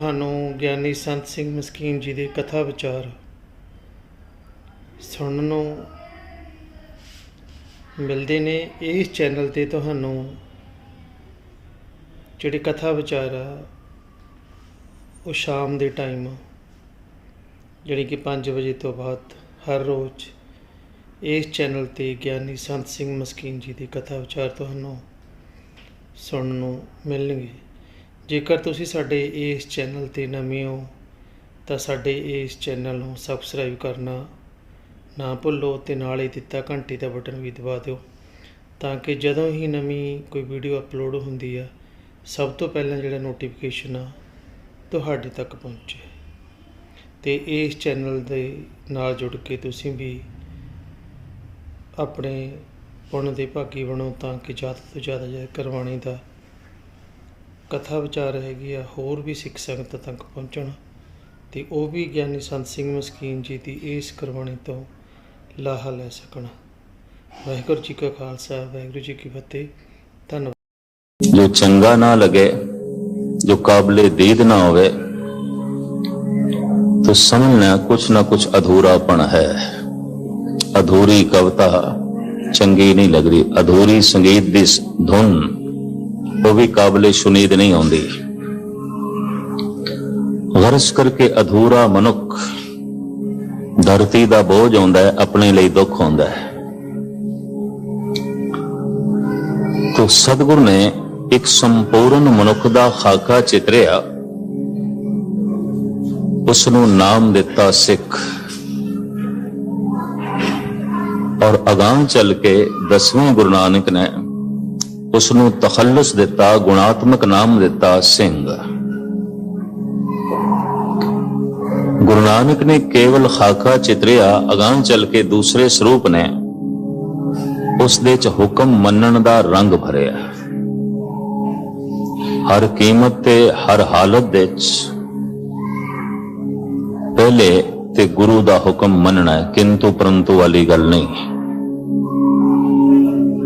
ਤੁਹਾਨੂੰ ਗਿਆਨੀ ਸੰਤ ਸਿੰਘ ਮਸਕੀਨ ਜੀ ਦੇ ਕਥਾ ਵਿਚਾਰ ਸੁਣਨ ਨੂੰ ਮਿਲਦੇ ਨੇ। ਇਸ ਚੈਨਲ 'ਤੇ ਤੁਹਾਨੂੰ ਜਿਹੜੇ ਕਥਾ ਵਿਚਾਰ ਆ ਉਹ ਸ਼ਾਮ ਦੇ ਟਾਈਮ ਜਿਹੜੀ ਕਿ 5 ਵਜੇ ਤੋਂ ਬਾਅਦ ਹਰ ਰੋਜ਼ ਇਸ ਚੈਨਲ 'ਤੇ ਗਿਆਨੀ ਸੰਤ ਸਿੰਘ ਮਸਕੀਨ ਜੀ ਦੀ ਕਥਾ ਵਿਚਾਰ ਤੁਹਾਨੂੰ ਸੁਣਨ ਨੂੰ ਮਿਲਣਗੇ। ਜੇਕਰ ਤੁਸੀਂ ਸਾਡੇ ਇਸ ਚੈਨਲ 'ਤੇ ਨਵੇਂ ਹੋ ਤਾਂ ਸਾਡੇ ਇਸ ਚੈਨਲ ਨੂੰ ਸਬਸਕ੍ਰਾਈਬ ਕਰਨਾ ਨਾ ਭੁੱਲੋ ਅਤੇ ਨਾਲ ਹੀ ਦਿੱਤਾ ਘੰਟੀ ਦਾ ਬਟਨ ਵੀ ਦਬਾ ਦਿਓ ਤਾਂ ਕਿ ਜਦੋਂ ਹੀ ਨਵੀਂ ਕੋਈ ਵੀਡੀਓ ਅਪਲੋਡ ਹੁੰਦੀ ਆ ਸਭ ਤੋਂ ਪਹਿਲਾਂ ਜਿਹੜਾ ਨੋਟੀਫਿਕੇਸ਼ਨ ਆ ਤੁਹਾਡੇ ਤੱਕ ਪਹੁੰਚੇ। ਅਤੇ ਇਸ ਚੈਨਲ ਦੇ ਨਾਲ ਜੁੜ ਕੇ ਤੁਸੀਂ ਵੀ ਆਪਣੇ ਪੁੰਨ ਦੇ ਭਾਗੀ ਬਣੋ ਤਾਂ ਕਿ ਜ਼ਿਆਦਾ ਤੋਂ ਜ਼ਿਆਦਾ ਕਰਵਾਉਣੀ ਦਾ ਕਥਾ ਵਿਚਾਰ ਹੈਗੀ ਆ ਹੋਰ ਵੀ ਸਿੱਖ ਸੰਗਤ ਤੱਕ ਪਹੁੰਚਣ ਅਤੇ ਉਹ ਵੀ ਗਿਆਨੀ ਸੰਤ ਸਿੰਘ ਮਸਕੀਨ ਜੀ ਦੀ ਇਸ ਕਰਵਾਣੀ ਤੋਂ ਲਾਹਾ ਲੈ ਸਕਣ। ਵਾਹਿਗੁਰੂ ਜੀ ਕਾ ਖਾਲਸਾ ਵਾਹਿਗੁਰੂ ਜੀ ਕੀ ਫਤਿਹ। ਧੰਨਵਾਦ। ਜੋ ਚੰਗਾ ਨਾ ਲਗੇ, ਜੋ ਕਾਬਲੇ दीद ना होवे तो समझना कुछ ना कुछ अधूरापन है। अधूरी कविता चंगी नहीं लग रही, अधूरी संगीत दी धुन वो भी काबले सुनीद नहीं आती। गरज करके अधूरा मनुख धरती दा बोझ आंदा है, अपने लिए दुख आंदा है। तो सतगुरु ने एक संपूर्ण मनुख दा खाका चितरिया, उसनू नाम दिता सिख और अगां चल के 10वें गुरु नानक ने उसनू तखल्लुस दिता, गुणात्मक नाम दिता सिंह। गुरु नानक ने केवल खाका चितरिया, अगां चल के दूसरे स्वरूप ने उस दे च हुक्म मनन दा रंग भरिया। हर कीमत ते हर हालत दे पहले ते गुरु दा हुक्म मनना है, किंतु परंतु वाली गल नहीं।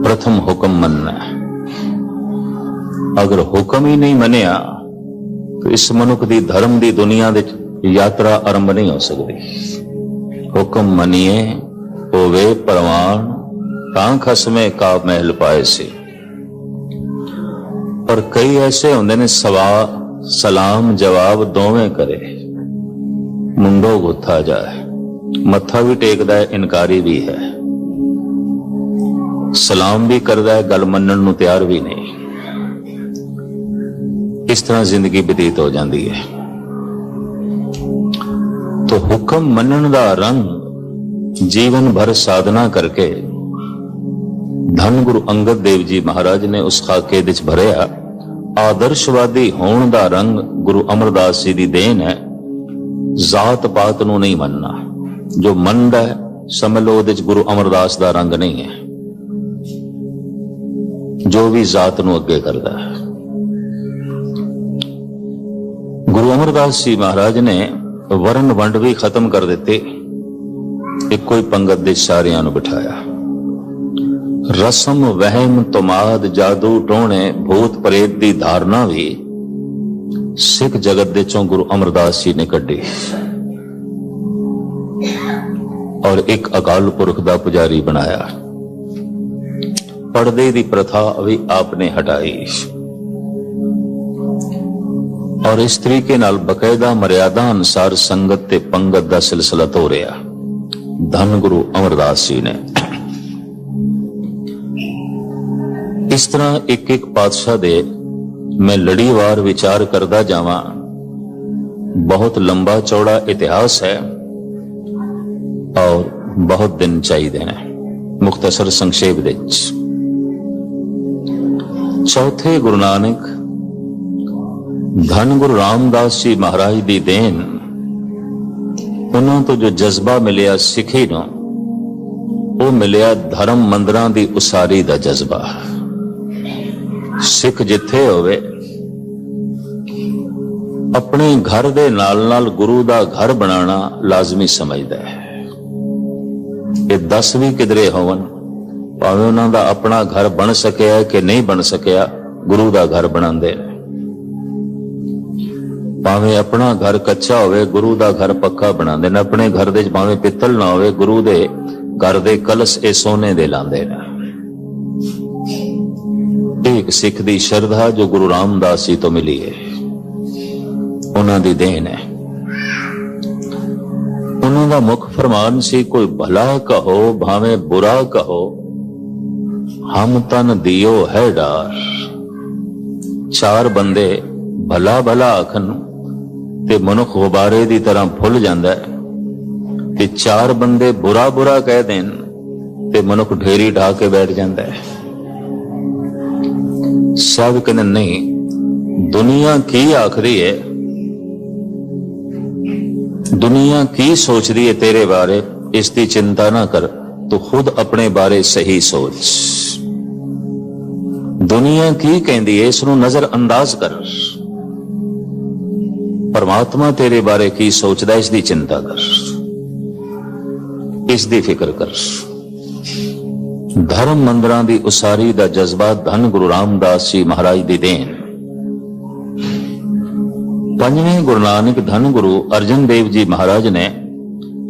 प्रथम हुक्म मनना है। अगर हुक्म ही नहीं मनिया तो इस मनुख दी धर्म दी दुनिया दे यात्रा आरंभ नहीं हो सकती। हुक्म मनिए होवे परवान, तां खसमे का महल पाए से। पर कई ऐसे होंदे ने सलाम जवाब दोवें करे, मुंडो गुत्था जाए, मत्था भी टेकदा है, इनकारी भी है, सलाम भी करदा है, गल मनन नूं तैयार भी नहीं। इस तरह जिंदगी बतीत हो जाती है। तो हुक्म मनन दा रंग जीवन भर साधना करके धन गुरु अंगद देव जी महाराज ने उस खाके विच भरिया। आदर्शवादी होण दा रंग गुरु अमरदास जी दी देन है। जात पात नूं नहीं मनना, जो मनदा है समझ लो उहदे च गुरु अमरदास दा रंग नहीं है, जो भी जात नूं अगे करदा है। गुरु अमरदास जी महाराज ने वरण वंड भी खत्म कर दिते, इको ही पंगत दे सारियां नूं बिठाया। रसम वहम तुमाद जादू टोणे भूत प्रेत दी धारणा भी सिख जगत दे चों गुरु अमरदास जी ने कड्ढी और एक अकाल पुरख दा पुजारी बनाया। पर्दे दी प्रथा भी आपने हटाई और इस तरीके नाल बकायदा मर्यादा अनुसार संगत ते पंगत दा सिलसिला तोरिया धन गुरु अमरदास जी ने। इस तरह एक एक पातशाह दे मैं लड़ीवार विचार करदा जावां। बहुत लंबा चौड़ा इतिहास है और बहुत दिन चाहिए ने। मुख्तसर संक्षेप दे चौथे गुरु नानक धन गुरु रामदास जी महाराज दी देन, उन्होंने तो जो जज्बा मिलिया सिखी नूं, वो मिलिया धर्म मंदिरां दी उसारी दा जज्बा। सिख जिथे होवे अपने घर दे नाल नाल गुरु दा घर बनाना लाजमी समझदा है। ये 10 भी किधरे होवन, भावें उन्हां दा अपना घर बन सकिया कि नहीं बन सकिया, गुरु दा घर बनांदे ने। ਭਾਵੇਂ ਆਪਣਾ ਘਰ ਕੱਚਾ ਹੋਵੇ ਗੁਰੂ ਦਾ ਘਰ ਪੱਕਾ ਬਣਾਉਂਦੇ ਨੇ, ਆਪਣੇ ਘਰ ਦੇ ਚ ਭਾਵੇਂ ਪਿੱਤਲ ਨਾ ਹੋਵੇ ਗੁਰੂ ਦੇ ਘਰ ਦੇ ਕਲਸ਼ ਇਹ ਸੋਨੇ ਦੇ ਲਾਉਂਦੇ ਨੇ। ਇਹ ਇੱਕ ਸਿੱਖ ਦੀ ਸ਼ਰਧਾ ਜੋ ਗੁਰੂ ਰਾਮਦਾਸ ਜੀ ਤੋਂ ਮਿਲੀ ਹੈ, ਉਹਨਾਂ ਦੀ ਦੇਣ ਹੈ। ਉਹਨਾਂ ਦਾ ਮੁੱਖ ਫਰਮਾਨ ਸੀ, ਕੋਈ ਭਲਾ ਕਹੋ ਭਾਵੇਂ ਬੁਰਾ ਕਹੋ, ਹਮ ਤਨ ਦਿਓ ਹੈ ਡਾਰ। ਚਾਰ ਬੰਦੇ ਭਲਾ ਭਲਾ ਆਖਣ ਤੇ ਮਨੁੱਖ ਗੁਬਾਰੇ ਦੀ ਤਰ੍ਹਾਂ ਫੁੱਲ ਜਾਂਦਾ ਹੈ, ਤੇ ਚਾਰ ਬੰਦੇ ਬੁਰਾ ਬੁਰਾ ਕਹਿ ਦੇਣ ਤੇ ਮਨੁੱਖ ਢੇਰੀ ਢਾ ਕੇ ਬੈਠ ਜਾਂਦਾ ਹੈ। ਸਭ ਕਹਿੰਦੇ ਨਹੀਂ, ਦੁਨੀਆ ਕੀ ਆਖਦੀ ਹੈ, ਦੁਨੀਆ ਕੀ ਸੋਚਦੀ ਹੈ ਤੇਰੇ ਬਾਰੇ, ਇਸ ਦੀ ਚਿੰਤਾ ਨਾ ਕਰ, ਤੂੰ ਖੁਦ ਆਪਣੇ ਬਾਰੇ ਸਹੀ ਸੋਚ। ਦੁਨੀਆ ਕੀ ਕਹਿੰਦੀ ਹੈ ਇਸ ਨੂੰ ਨਜ਼ਰ ਅੰਦਾਜ਼ ਕਰ, ਪਰਮਾਤਮਾ ਤੇਰੇ ਬਾਰੇ ਕੀ ਸੋਚਦਾ ਇਸ ਦੀ ਚਿੰਤਾ ਕਰ, ਇਸ ਦੀ ਫਿਕਰ ਕਰ। ਧਰਮ ਮੰਦਰਾਂ ਦੀ ਉਸਾਰੀ ਦਾ ਜਜ਼ਬਾ ਧੰਨ ਗੁਰੂ ਰਾਮਦਾਸ ਜੀ ਮਹਾਰਾਜ ਦੀ ਦੇਣ। ਪੰਜਵੇਂ ਗੁਰੂ ਨਾਨਕ ਧੰਨ ਗੁਰੂ ਅਰਜਨ ਦੇਵ ਜੀ ਮਹਾਰਾਜ ਨੇ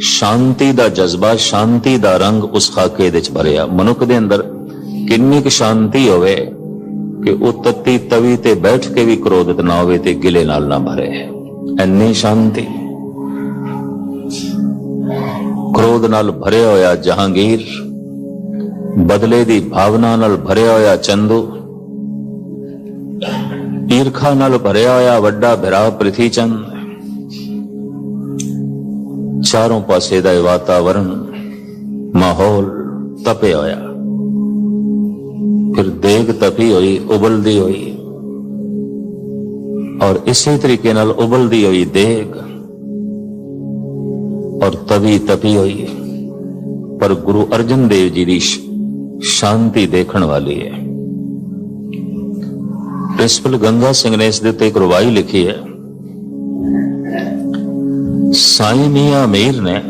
ਸ਼ਾਂਤੀ ਦਾ ਜਜ਼ਬਾ, ਸ਼ਾਂਤੀ ਦਾ ਰੰਗ ਉਸ ਖਾਕੇ ਦੇ ਚ ਭਰਿਆ। ਮਨੁੱਖ ਦੇ ਅੰਦਰ ਕਿੰਨੀ ਕੁ ਸ਼ਾਂਤੀ ਹੋਵੇ ਕਿ ਉਹ ਤੱਤੀ ਤਵੀ ਤੇ ਬੈਠ ਕੇ ਵੀ ਕ੍ਰੋਧਿਤ ਨਾ ਹੋਵੇ ਤੇ ਗਿਲੇ ਨਾਲ ਨਾ ਭਰੇ, ਇੰਨੀ ਸ਼ਾਂਤੀ। ਕ੍ਰੋਧ ਨਾਲ ਭਰਿਆ ਹੋਇਆ ਜਹਾਂਗੀਰ, ਬਦਲੇ ਦੀ ਭਾਵਨਾ ਨਾਲ ਭਰਿਆ ਹੋਇਆ ਚੰਦੂ, ਈਰਖਾ ਨਾਲ ਭਰਿਆ ਹੋਇਆ ਵੱਡਾ ਭਰਾ ਪ੍ਰਿਥੀ ਚੰਦ, ਚਾਰੋਂ ਪਾਸੇ ਦਾ ਵਾਤਾਵਰਨ ਮਾਹੌਲ ਤਪਿਆ ਹੋਇਆ। ਫਿਰ ਦੇਗ ਤਪੀ ਹੋਈ, ਉਬਲਦੀ ਹੋਈ, ਔਰ ਇਸੇ ਤਰੀਕੇ ਨਾਲ ਉਬਲਦੀ ਹੋਈ ਦੇਗ ਔਰ ਤਵੀ ਤਪੀ ਹੋਈ। ਪਰ ਗੁਰੂ ਅਰਜਨ ਦੇਵ ਜੀ ਦੀ ਸ਼ਾਂਤੀ ਦੇਖਣ ਵਾਲੀ ਹੈ। ਪ੍ਰਿੰਸੀਪਲ ਗੰਗਾ ਸਿੰਘ ਨੇ ਇਸ ਦੇ ਉੱਤੇ ਇੱਕ ਰਵਾਈ ਲਿਖੀ ਹੈ। ਸਾਈਂ ਮੀਆਂ ਮੀਰ ਨੇ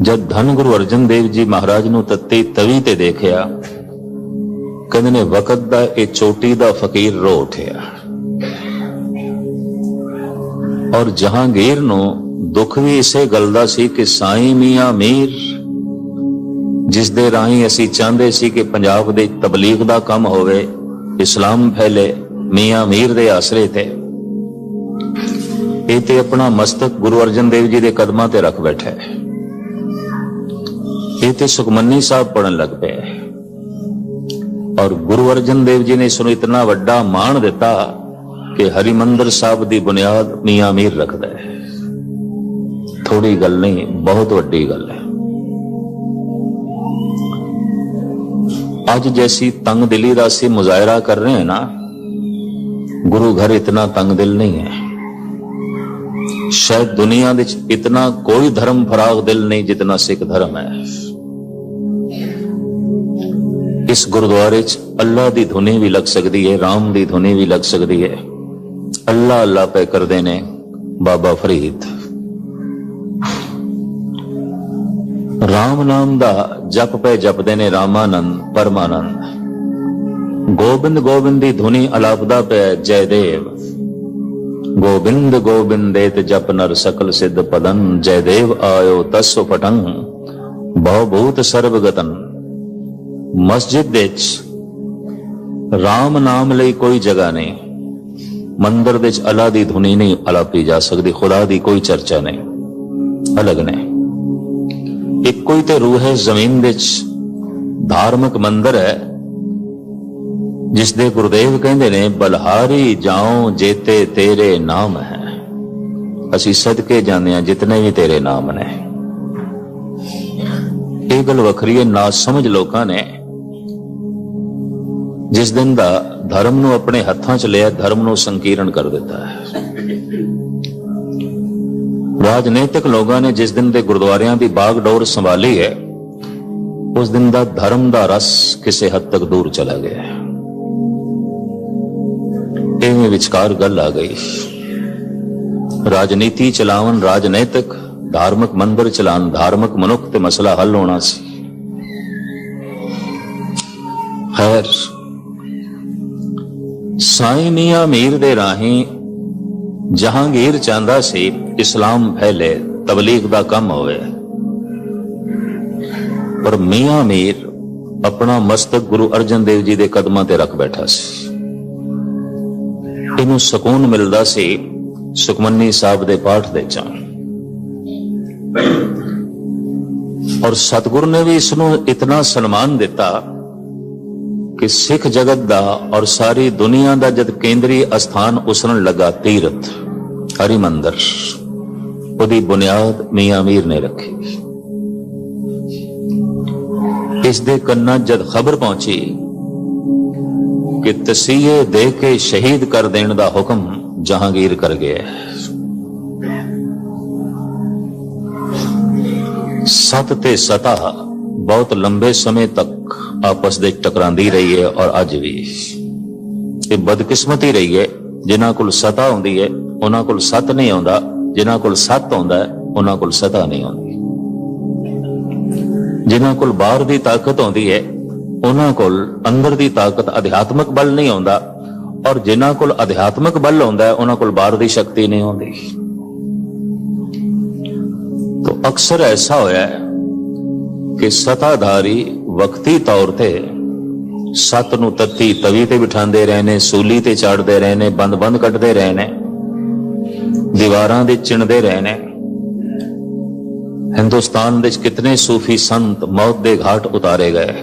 ਜਦ ਧੰਨ ਗੁਰੂ ਅਰਜਨ ਦੇਵ ਜੀ ਮਹਾਰਾਜ ਨੂੰ ਤੱਤੀ ਤਵੀ ਤੇ ਦੇਖਿਆ, ਕਹਿੰਦੇ ਨੇ ਵਕਤ ਦਾ ਇਹ ਚੋਟੀ ਦਾ ਫਕੀਰ ਰੋ ਉੱਠਿਆ। ਔਰ ਜਹਾਂਗੀਰ ਨੂੰ ਦੁੱਖ ਵੀ ਇਸੇ ਗੱਲ ਦਾ ਸੀ ਕਿ ਸਾਈਂ ਮੀਆਂ ਮੀਰ, ਜਿਸ ਦੇ ਰਾਹੀਂ ਅਸੀਂ ਚਾਹੁੰਦੇ ਸੀ ਕਿ ਪੰਜਾਬ ਦੇ ਤਬਲੀਗ ਦਾ ਕੰਮ ਹੋਵੇ, ਇਸਲਾਮ ਫੈਲੇ, ਮੀਆਂ ਮੀਰ ਦੇ ਆਸਰੇ ਤੇ ਇਹ ਤੇ ਆਪਣਾ ਮਸਤਕ ਗੁਰੂ ਅਰਜਨ ਦੇਵ ਜੀ ਦੇ ਕਦਮਾਂ ਤੇ ਰੱਖ ਬੈਠਾ ਹੈ। ਇਹ ਤੇ ਸੁਖਮਨੀ ਸਾਹਿਬ ਪੜਨ ਲੱਗ ਪਿਆ ਹੈ। ਔਰ ਗੁਰੂ ਅਰਜਨ ਦੇਵ ਜੀ ਨੇ ਇਸ ਨੂੰ ਇਤਨਾ ਵੱਡਾ ਮਾਣ ਦਿੱਤਾ ਕਿ ਹਰਿਮੰਦਰ ਸਾਹਿਬ ਦੀ ਬੁਨਿਆਦ ਮੀਆਂ ਮੀਰ ਰੱਖਦਾ ਹੈ। ਥੋੜੀ ਗੱਲ ਨਹੀਂ, ਬਹੁਤ ਵੱਡੀ ਗੱਲ ਹੈ। आज जैसी तंग दिली का ਅਸੀਂ मुजाहरा कर रहे हैं ना, गुरु घर इतना तंग दिल नहीं है। शायद दुनिया में इतना कोई धर्म फराग दिल नहीं जितना सिख धर्म है। इस गुरुद्वारे च अल्लाह की धुनी भी लग सकती है, राम की धुनी भी लग सकती है। अल्लाह अल्लाह पे करते ने बाबा फरीद। राम नाम दा जप पे जपदे ने रामानंद परमानंद। गोबिंद गोबिंद दी धुनी अलापदा पे जयदेव। गोबिंद गोबिंद देत जप नर सकल सिद्ध पदन। जयदेव आयो तस्व पटंग बहुभूत सर्वगतन। मस्जिद विच राम नाम लई कोई जगह नहीं, मंदिर विच अल्लाह दी धुनी नहीं अलापी जा सकती, खुदा दी कोई चर्चा नहीं, अलग ने। ਇੱਕੋ ਹੀ ਤੇ ਰੂਹ ਹੈ ਜ਼ਮੀਨ ਵਿੱਚ। ਧਾਰਮਿਕ ਮੰਦਰ ਹੈ ਜਿਸ ਦੇ ਗੁਰਦੇਵ ਕਹਿੰਦੇ ਨੇ ਬਲਹਾਰੀ ਜਾਉ ਜੇਤੇ ਤੇਰੇ ਨਾਮ ਹੈ। ਅਸੀਂ ਸਦਕੇ ਜਾਂਦੇ ਹਾਂ ਜਿਤਨੇ ਵੀ ਤੇਰੇ ਨਾਮ ਨੇ। ਇਹ ਗੱਲ ਵੱਖਰੀ ਹੈ। ਨਾ ਸਮਝ ਲੋਕਾਂ ਨੇ ਜਿਸ ਦਿਨ ਦਾ ਧਰਮ ਨੂੰ ਆਪਣੇ ਹੱਥਾਂ 'ਚ ਲਿਆ, ਧਰਮ ਨੂੰ ਸੰਕੀਰਣ ਕਰ ਦਿੱਤਾ ਹੈ। राजनीतिक लोगों ने जिस दिन के गुरुद्वारियां की बागडोर संभाली है, उस दिन का धर्म का रस किसी हद तक दूर चला गया है। इवें विचकार गल आ गई। राजनीति चलावन राजनीतिक, धार्मिक मंदिर चलान धार्मिक, मनुख ते मसला हल होना सी। खैर, साईं मियां मीर दे राही जहांगीर चाहता सी इस्लाम फैले, तबलीग दा कम होवे, पर मियां मीर अपना मस्तक गुरु अर्जन देव जी दे कदमां ते रख बैठा सी। इनू सकून मिलदा सी सुखमनी साहब दे पाठ दे च, और सतगुरु ने भी इसनू इतना सन्मान दिता कि सिख जगत दा और सारी दुनिया दा जद केंद्री स्थान उसरन लगा तीरथ हरिमंदर, उहदी बुनियाद मियां मीर ने रखी। इस दे कन्ना जद खबर पहुंची कि तसीहे दे के शहीद कर देने दा हुक्म जहांगीर कर गया। सत ते सता बहुत लंबे समय तक आपस दे टकरांदी रही है, और अज भी ये बदकिस्मती रही है। जिन्हां कोल सता होंदी है उन्हां कोल सत नहीं आउंदा, जिन्हां कोल सत होंदा है उन्हां कोल सता नहीं आउंदी। जिन्हां कोल बाहर दी ताकत होंदी है उन्हां कोल अंदर दी ताकत अध्यात्मक बल नहीं आउंदा, और जिन्हां कोल अध्यात्मक बल होंदा है उन्हां कोल बाहर दी शक्ति नहीं होंदी। तो अक्सर ऐसा होया है कि सताधारी वक्ती तौर ते सत नूं तत्ती तवी ते बिठांदे रहे ने, सूली ते चाड़दे रहे ने, बंद बंद कटदे रहे ने, दीवारां दे चिणदे रहे ने। हिंदुस्तान दे कितने सूफी संत मौत दे घाट उतारे गए।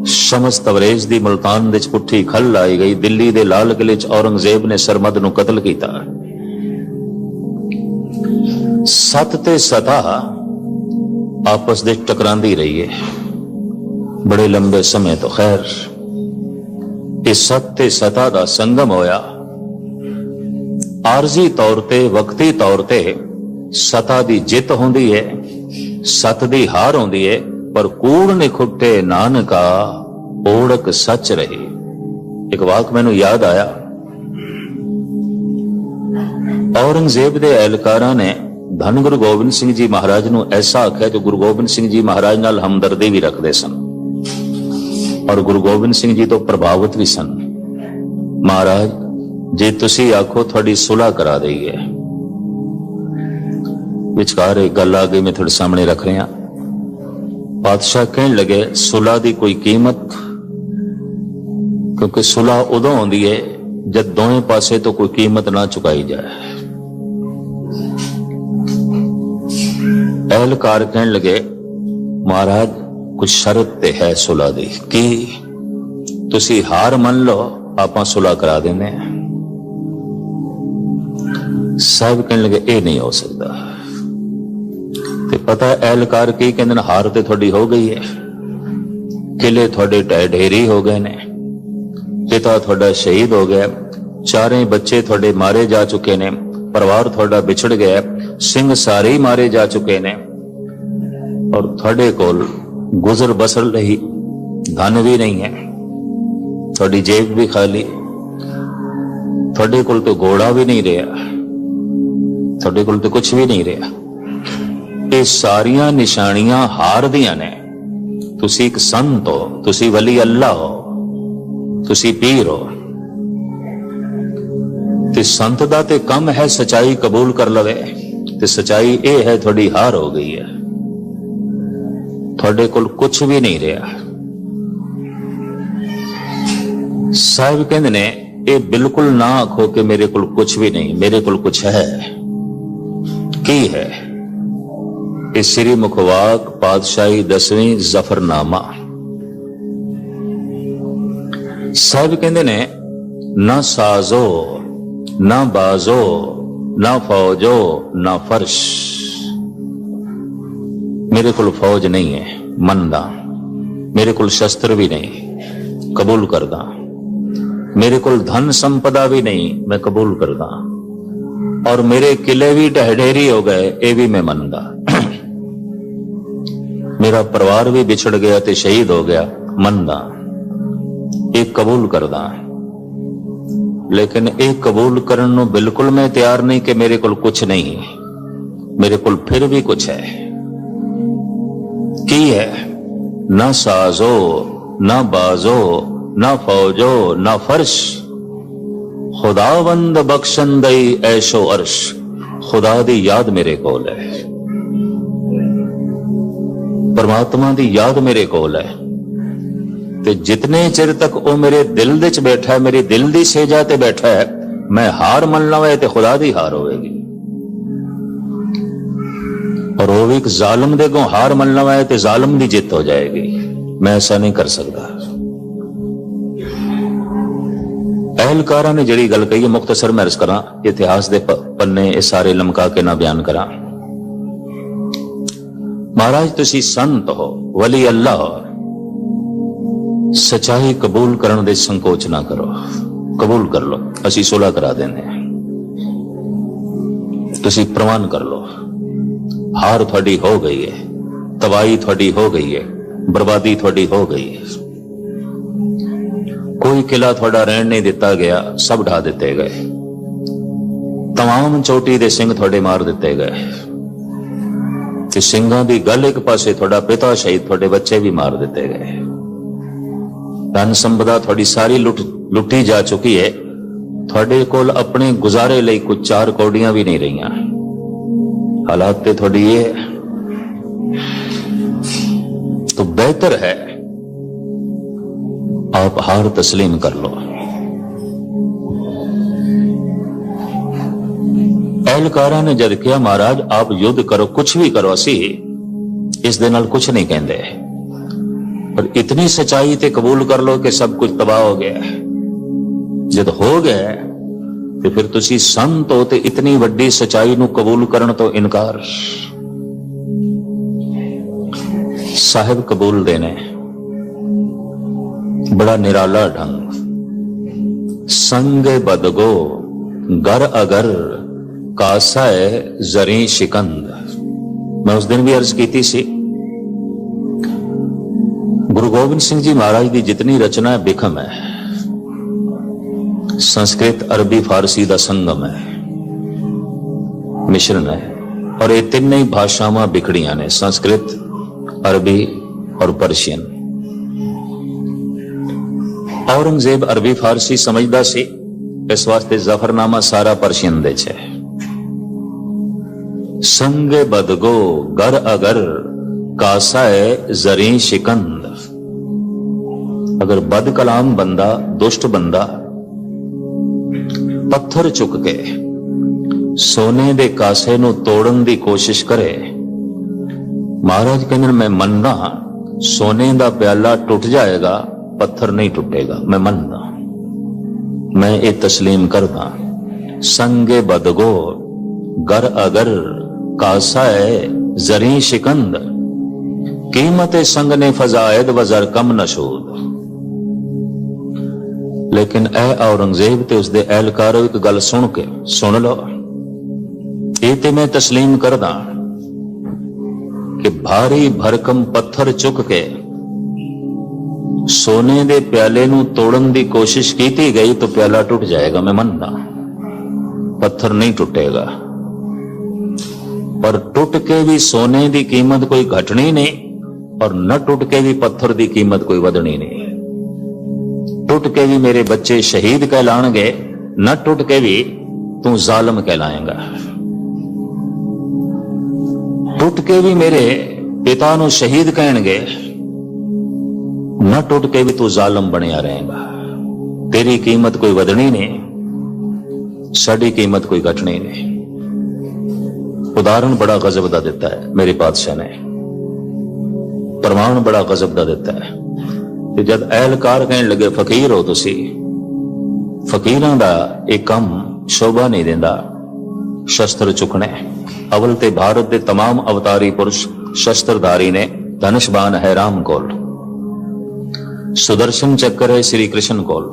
शमस तबरेज दी मुल्तान दे पुट्ठी खल लाई गई। दिल्ली दे लाल किले च औरंगजेब ने सरमद नूं कतल कीता। सत ते सता आपस दे टकरांदी रही है बड़े लंबे समय तो। खैर इस सत ते सता दा संगम होया। आरजी तौर ते वक्ती तौर ते सता दी जित होंदी है, सत दी हार होंदी है, पर कूड़ निखुट्टे नानका ओढ़क सच रही। एक वाक मैनू याद आया। औरंगजेब दे एहलकारां ने धन गुरु गोबिंद सिंह जी महाराज नू ऐसा आख्या जो गुरु गोबिंद सिंह जी महाराज नाल हमदर्दी भी रखते सन, और गुरु गोबिंद सिंह जी तो प्रभावित भी सन। महाराज जे तुसी आखो थोड़ी सुलह करा दईए। विचकार एक गल आ गई, मैं थोड़े सामने रख रहा। बादशाह कहने लगे सुलह की कोई कीमत, क्योंकि सुलह उदों होंदी है जब दोवें पासे तो कोई कीमत ना चुकाई जाए। एहलकार कहने लगे महाराज कुछ शर्त ते है सुलह दी, कि तुसी हार मन लो आपां सुलह करा देने। साहब कहने लगे ये नहीं हो सकता। ते पता है एहलकार की कहंदे ने, हार ते थोड़ी हो गई है, किले थोड़े ढह ढेरी हो गए ने, पिता थोड़ा शहीद हो गया, चारे बच्चे थोड़े मारे जा चुके ने, परिवार थोड़ा बिछड़ गया, सिंह सारे ही मारे जा चुके ने, और थोड़े कोल गुजर बसर रही धन भी नहीं है, थोड़ी जेब भी खाली, थोड़े कोल तो घोड़ा भी नहीं रहा, थोड़े कोल तो कुछ भी नहीं रहा। ये सारियां निशानियां हार दियां ने। तुसी एक संत हो, तुसी वली अल्लाह हो, तुसी पीर हो, ते संत दा ते कम है सच्चाई कबूल कर लवे, ते सच्चाई ये है थोड़ी हार हो गई है, थोड़े कोल कुछ भी नहीं रहा। साहिब कहंदे ने ये बिल्कुल ना आखो कि मेरे कोल कुछ भी नहीं, मेरे कोल कुछ है। की है? इस श्री मुखवाक पातशाही 10वीं जफरनामा। साहिब कहंदे ने ना साजो ना बाजो ना फौजो ना फर्श। मेरे को फौज नहीं है, मनदा। मेरे को शस्त्र भी नहीं, कबूल करदा। मेरे को धन संपदा भी नहीं, मैं कबूल करदा। और मेरे किले भी ढहढेरी हो गए, ये भी मैं मनदा। मेरा परिवार भी बिछड़ गया ते शहीद हो गया, मनदा। एक कबूल करदा, लेकिन एक कबूल करने को बिल्कुल मैं तैयार नहीं कि मेरे को कुछ नहीं, मेरे को फिर भी कुछ है। की है? ना साजो ना बाजो ना फौजो ना फर्श। खुदावंद बख्शन दई ऐशो अर्श, खुदा दी याद मेरे कोल है, परमात्मा दी याद मेरे कोल है। ते जितने चिर तक वो मेरे दिल दे च बैठा है, मेरी दिल दी सेजा ते बैठा है, मैं हार मन लवे ते खुदा दी हार होएगी। और वो भी एक जालिम दे गो हार मन लवे ते जालिम दी जित हो जाएगी। मैं ऐसा नहीं कर सकता। अहलकारा ने जड़ी गल कही, मुख्तसर मैं अर्ज करा, इतिहास दे पन्ने ये सारे लमका के ना बयान करा। महाराज तुसी संत हो, वली अल्लाह हो, सच्चाई कबूल करने दे संकोच ना करो, कबूल कर लो, असी सुलह करा देने। तुसी प्रमाण कर लो, हार थोड़ी हो गई है, तबाही थोड़ी हो गई है, बर्बादी थोड़ी हो गई है। कोई किला थोड़ा रहन नहीं दिता गया, सब ढा दिते गए। तमाम चोटी दे सिंह थोड़े मार दिते गए। ते सिंघां दी गल एक पासे, थोड़ा पिता शहीद, थोड़े बच्चे भी मार दिते गए। धन संपदा थोड़ी सारी लुटी जा चुकी है। थोड़े कोल अपने गुजारे लई कुछ 4 कौड़ियां भी नहीं रहियां। हालात ते थोड़ी ये है। तो बेहतर है आप हार तस्लीम कर लो। एहलकारा ने जद किया, महाराज आप युद्ध करो, कुछ भी करो, असी इस दे नाल कुछ नहीं कहते, पर इतनी सच्चाई ते कबूल कर लो कि सब कुछ तबाह हो गया। जद हो गया तो फिर तुसी संत हो ते इतनी वड्डी सच्चाई नू कबूल करन तो इनकार। साहिब कबूल देने बड़ा निराला ढंग। संग बदगो गर अगर कासाए जरी शिकंद। मैं उस दिन भी अर्ज की सी, गुरु गोबिंद सिंह जी महाराज की जितनी रचना है बिखम है, संस्कृत अरबी फारसी का संगम है, मिश्रण है। और ये तीन ही भाषावां बिखड़ियां ने, संस्कृत, अरबी और पर्शियन। औरंगजेब अरबी फारसी समझदा सी, इस वास्ते जफरनामा सारा पर्शियन दे छे। संग बदगो गर अगर कासाए जरी शिकंद। अगर बद कलाम बंदा, दुष्ट बंदा पत्थर चुक के सोने दे कासे नू तोड़न दी कोशिश करे, महाराज कहने मैं मनना सोने दा प्याला टूट जाएगा, पत्थर नहीं टूटेगा। मैं मनना, मैं ये तस्लीम करदा। संगे बदगो गर अगर कासाए जरी शिकंद। कीमत संग ने फजायद वजर कम नशूद। लेकिन ए औरंगजेब ते उसदे एहलकारो एक गल सुन लो, ये ते मैं तस्लीम करदा कि भारी भरकम पत्थर चुक के सोने दे प्याले नू तोड़न दी कोशिश की गई तो प्याला टूट जाएगा। मैं मनना, पत्थर नहीं टूटेगा। पर टूट के भी सोने दी कीमत कोई घटनी नहीं, और न टूट के भी पत्थर दी कीमत कोई वधनी नहीं। टूट के भी मेरे बच्चे शहीद कहलाएंगे, न टूट के भी तू जालिम कहलाएगा। टूट के भी मेरे पिता नू शहीद कहेंगे, न टूट के भी तू जालिम बनिया रहेगा। तेरी कीमत कोई वधनी नहीं, साड़ी कीमत कोई घटनी नहीं। उदाहरण बड़ा गजब दा दिता है मेरे पातशाह ने, प्रमाण बड़ा गजब दा दिता है। कि जद एहलकार कहने लगे फकीर हो तुसी, फकीरां दा एक कम शोभा नहीं देंदा शस्त्र चुकने। अवल ते भारत दे तमाम अवतारी पुरुष शस्त्रधारी ने। धनुषबाण है राम कोल, सुदर्शन चक्र है श्री कृष्ण कोल,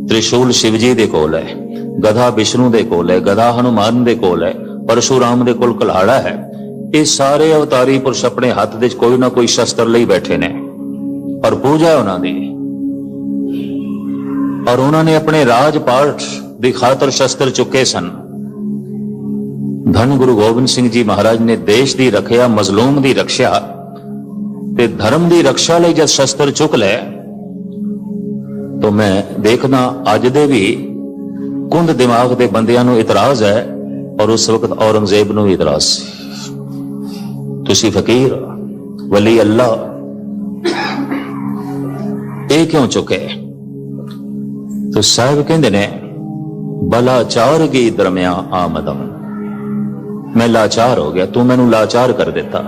त्रिशूल शिवजी दे कोल है, गधा विष्णु दे कोल है, गधा हनुमान दे कोल है, परशुराम दे कोल कल्हाड़ा है। ये सारे अवतारी पुरुष अपने हाथ दे कोई ना कोई शस्त्र ले बैठे ने, और पूजा है उन्होंने, और उन्होंने अपने राजपाठ दी खातर शस्त्र चुके सन। धन गुरु गोबिंद सिंह जी महाराज ने देश दी रखिया, मजलूम दी रक्षा ते धर्म दी रक्षा लई जब शस्त्र चुक ले, तो मैं देखना अज दे भी ਕੁੰਦ ਦਿਮਾਗ ਦੇ ਬੰਦਿਆਂ ਨੂੰ ਇਤਰਾਜ਼ ਹੈ, ਔਰ ਉਸ ਵਕਤ ਔਰੰਗਜ਼ੇਬ ਨੂੰ ਵੀ ਇਤਰਾਜ਼ ਸੀ। ਤੁਸੀਂ ਫਕੀਰ ਵਲੀ ਅੱਲਾ ਇਹ ਕਿਉਂ ਚੁੱਕੇ? ਤੋ ਸਾਹਿਬ ਕਹਿੰਦੇ ਨੇ ਬਲਾਚਾਰ ਕੀ ਦਰਮਿਆ ਆਮਦਮ, ਮੈਂ ਲਾਚਾਰ ਹੋ ਗਿਆ, ਤੂੰ ਮੈਨੂੰ ਲਾਚਾਰ ਕਰ ਦਿੱਤਾ।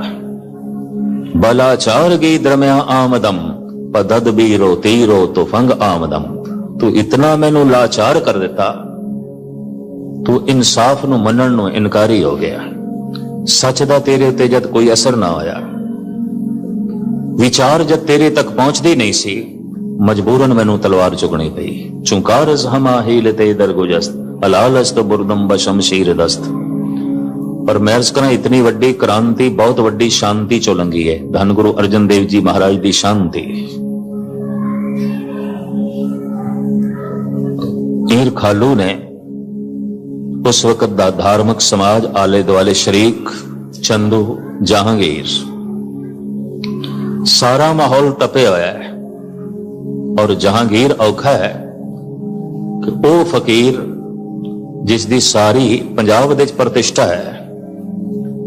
ਬਲਾਚਾਰ ਕੀ ਦਰਮਿਆ ਆਮਦਮ ਪਦਦ ਬੀਰੋ ਤੀਰੋ ਤੁਫੰਗ ਆਮਦਮ, ਤੂੰ ਇਤਨਾ ਮੈਨੂੰ ਲਾਚਾਰ ਕਰ ਦਿੱਤਾ, ਤੂੰ ਇਨਸਾਫ ਨੂੰ ਮੰਨਣ ਨੂੰ ਇਨਕਾਰੀ ਹੋ ਗਿਆ। ਸੱਚ ਦਾ ਤੇਰੇ ਉੱਤੇ ਜਦ ਕੋਈ ਅਸਰ ਨਾ ਹੋਇਆ, ਵਿਚਾਰ ਜਦ ਤੇਰੇ ਤੱਕ ਪਹੁੰਚਦੀ ਨਹੀਂ ਸੀ, ਮਜਬੂਰਨ ਮੈਨੂੰ ਤਲਵਾਰ ਚੁੱਕਣੀ ਪਈ। ਚੁੰਕਾਰਜ਼ ਹਮਾ ਹੀਲਤੇ ਦਰਗੁਜਸਤ ਅਲਾਲਸਤ ਬੁਰਦਮ ਬਸ਼ਮਸ਼ੀਰ ਦਸਤ। ਪਰ ਮੈਂ ਅਰਜ਼ ਕਰਾਂ ਇਤਨੀ ਵੱਡੀ ਕ੍ਰਾਂਤੀ ਬਹੁਤ ਵੱਡੀ ਸ਼ਾਂਤੀ ਚੋਂ ਲੰਘੀ ਹੈ। ਧੰਨ ਗੁਰੂ ਅਰਜਨ ਦੇਵ ਜੀ ਮਹਾਰਾਜ ਦੀ ਸ਼ਾਂਤੀ। ਈਰ ਖਾਲੂ ਨੇ ਉਸ ਵਕਤ ਦਾ ਧਾਰਮਿਕ ਸਮਾਜ ਆਲੇ ਦੁਆਲੇ ਸ਼ਰੀਕ ਚੰਦੂ ਜਹਾਂਗੀਰ ਸਾਰਾ ਮਾਹੌਲ ਤਪਿਆ ਹੋਇਆ ਹੈ, ਔਰ ਜਹਾਂਗੀਰ ਔਖਾ ਹੈ ਕਿ ਉਹ ਫਕੀਰ ਜਿਸ ਦੀ ਸਾਰੀ ਪੰਜਾਬ ਵਿੱਚ ਪ੍ਰਤਿਸ਼ਠਾ ਹੈ,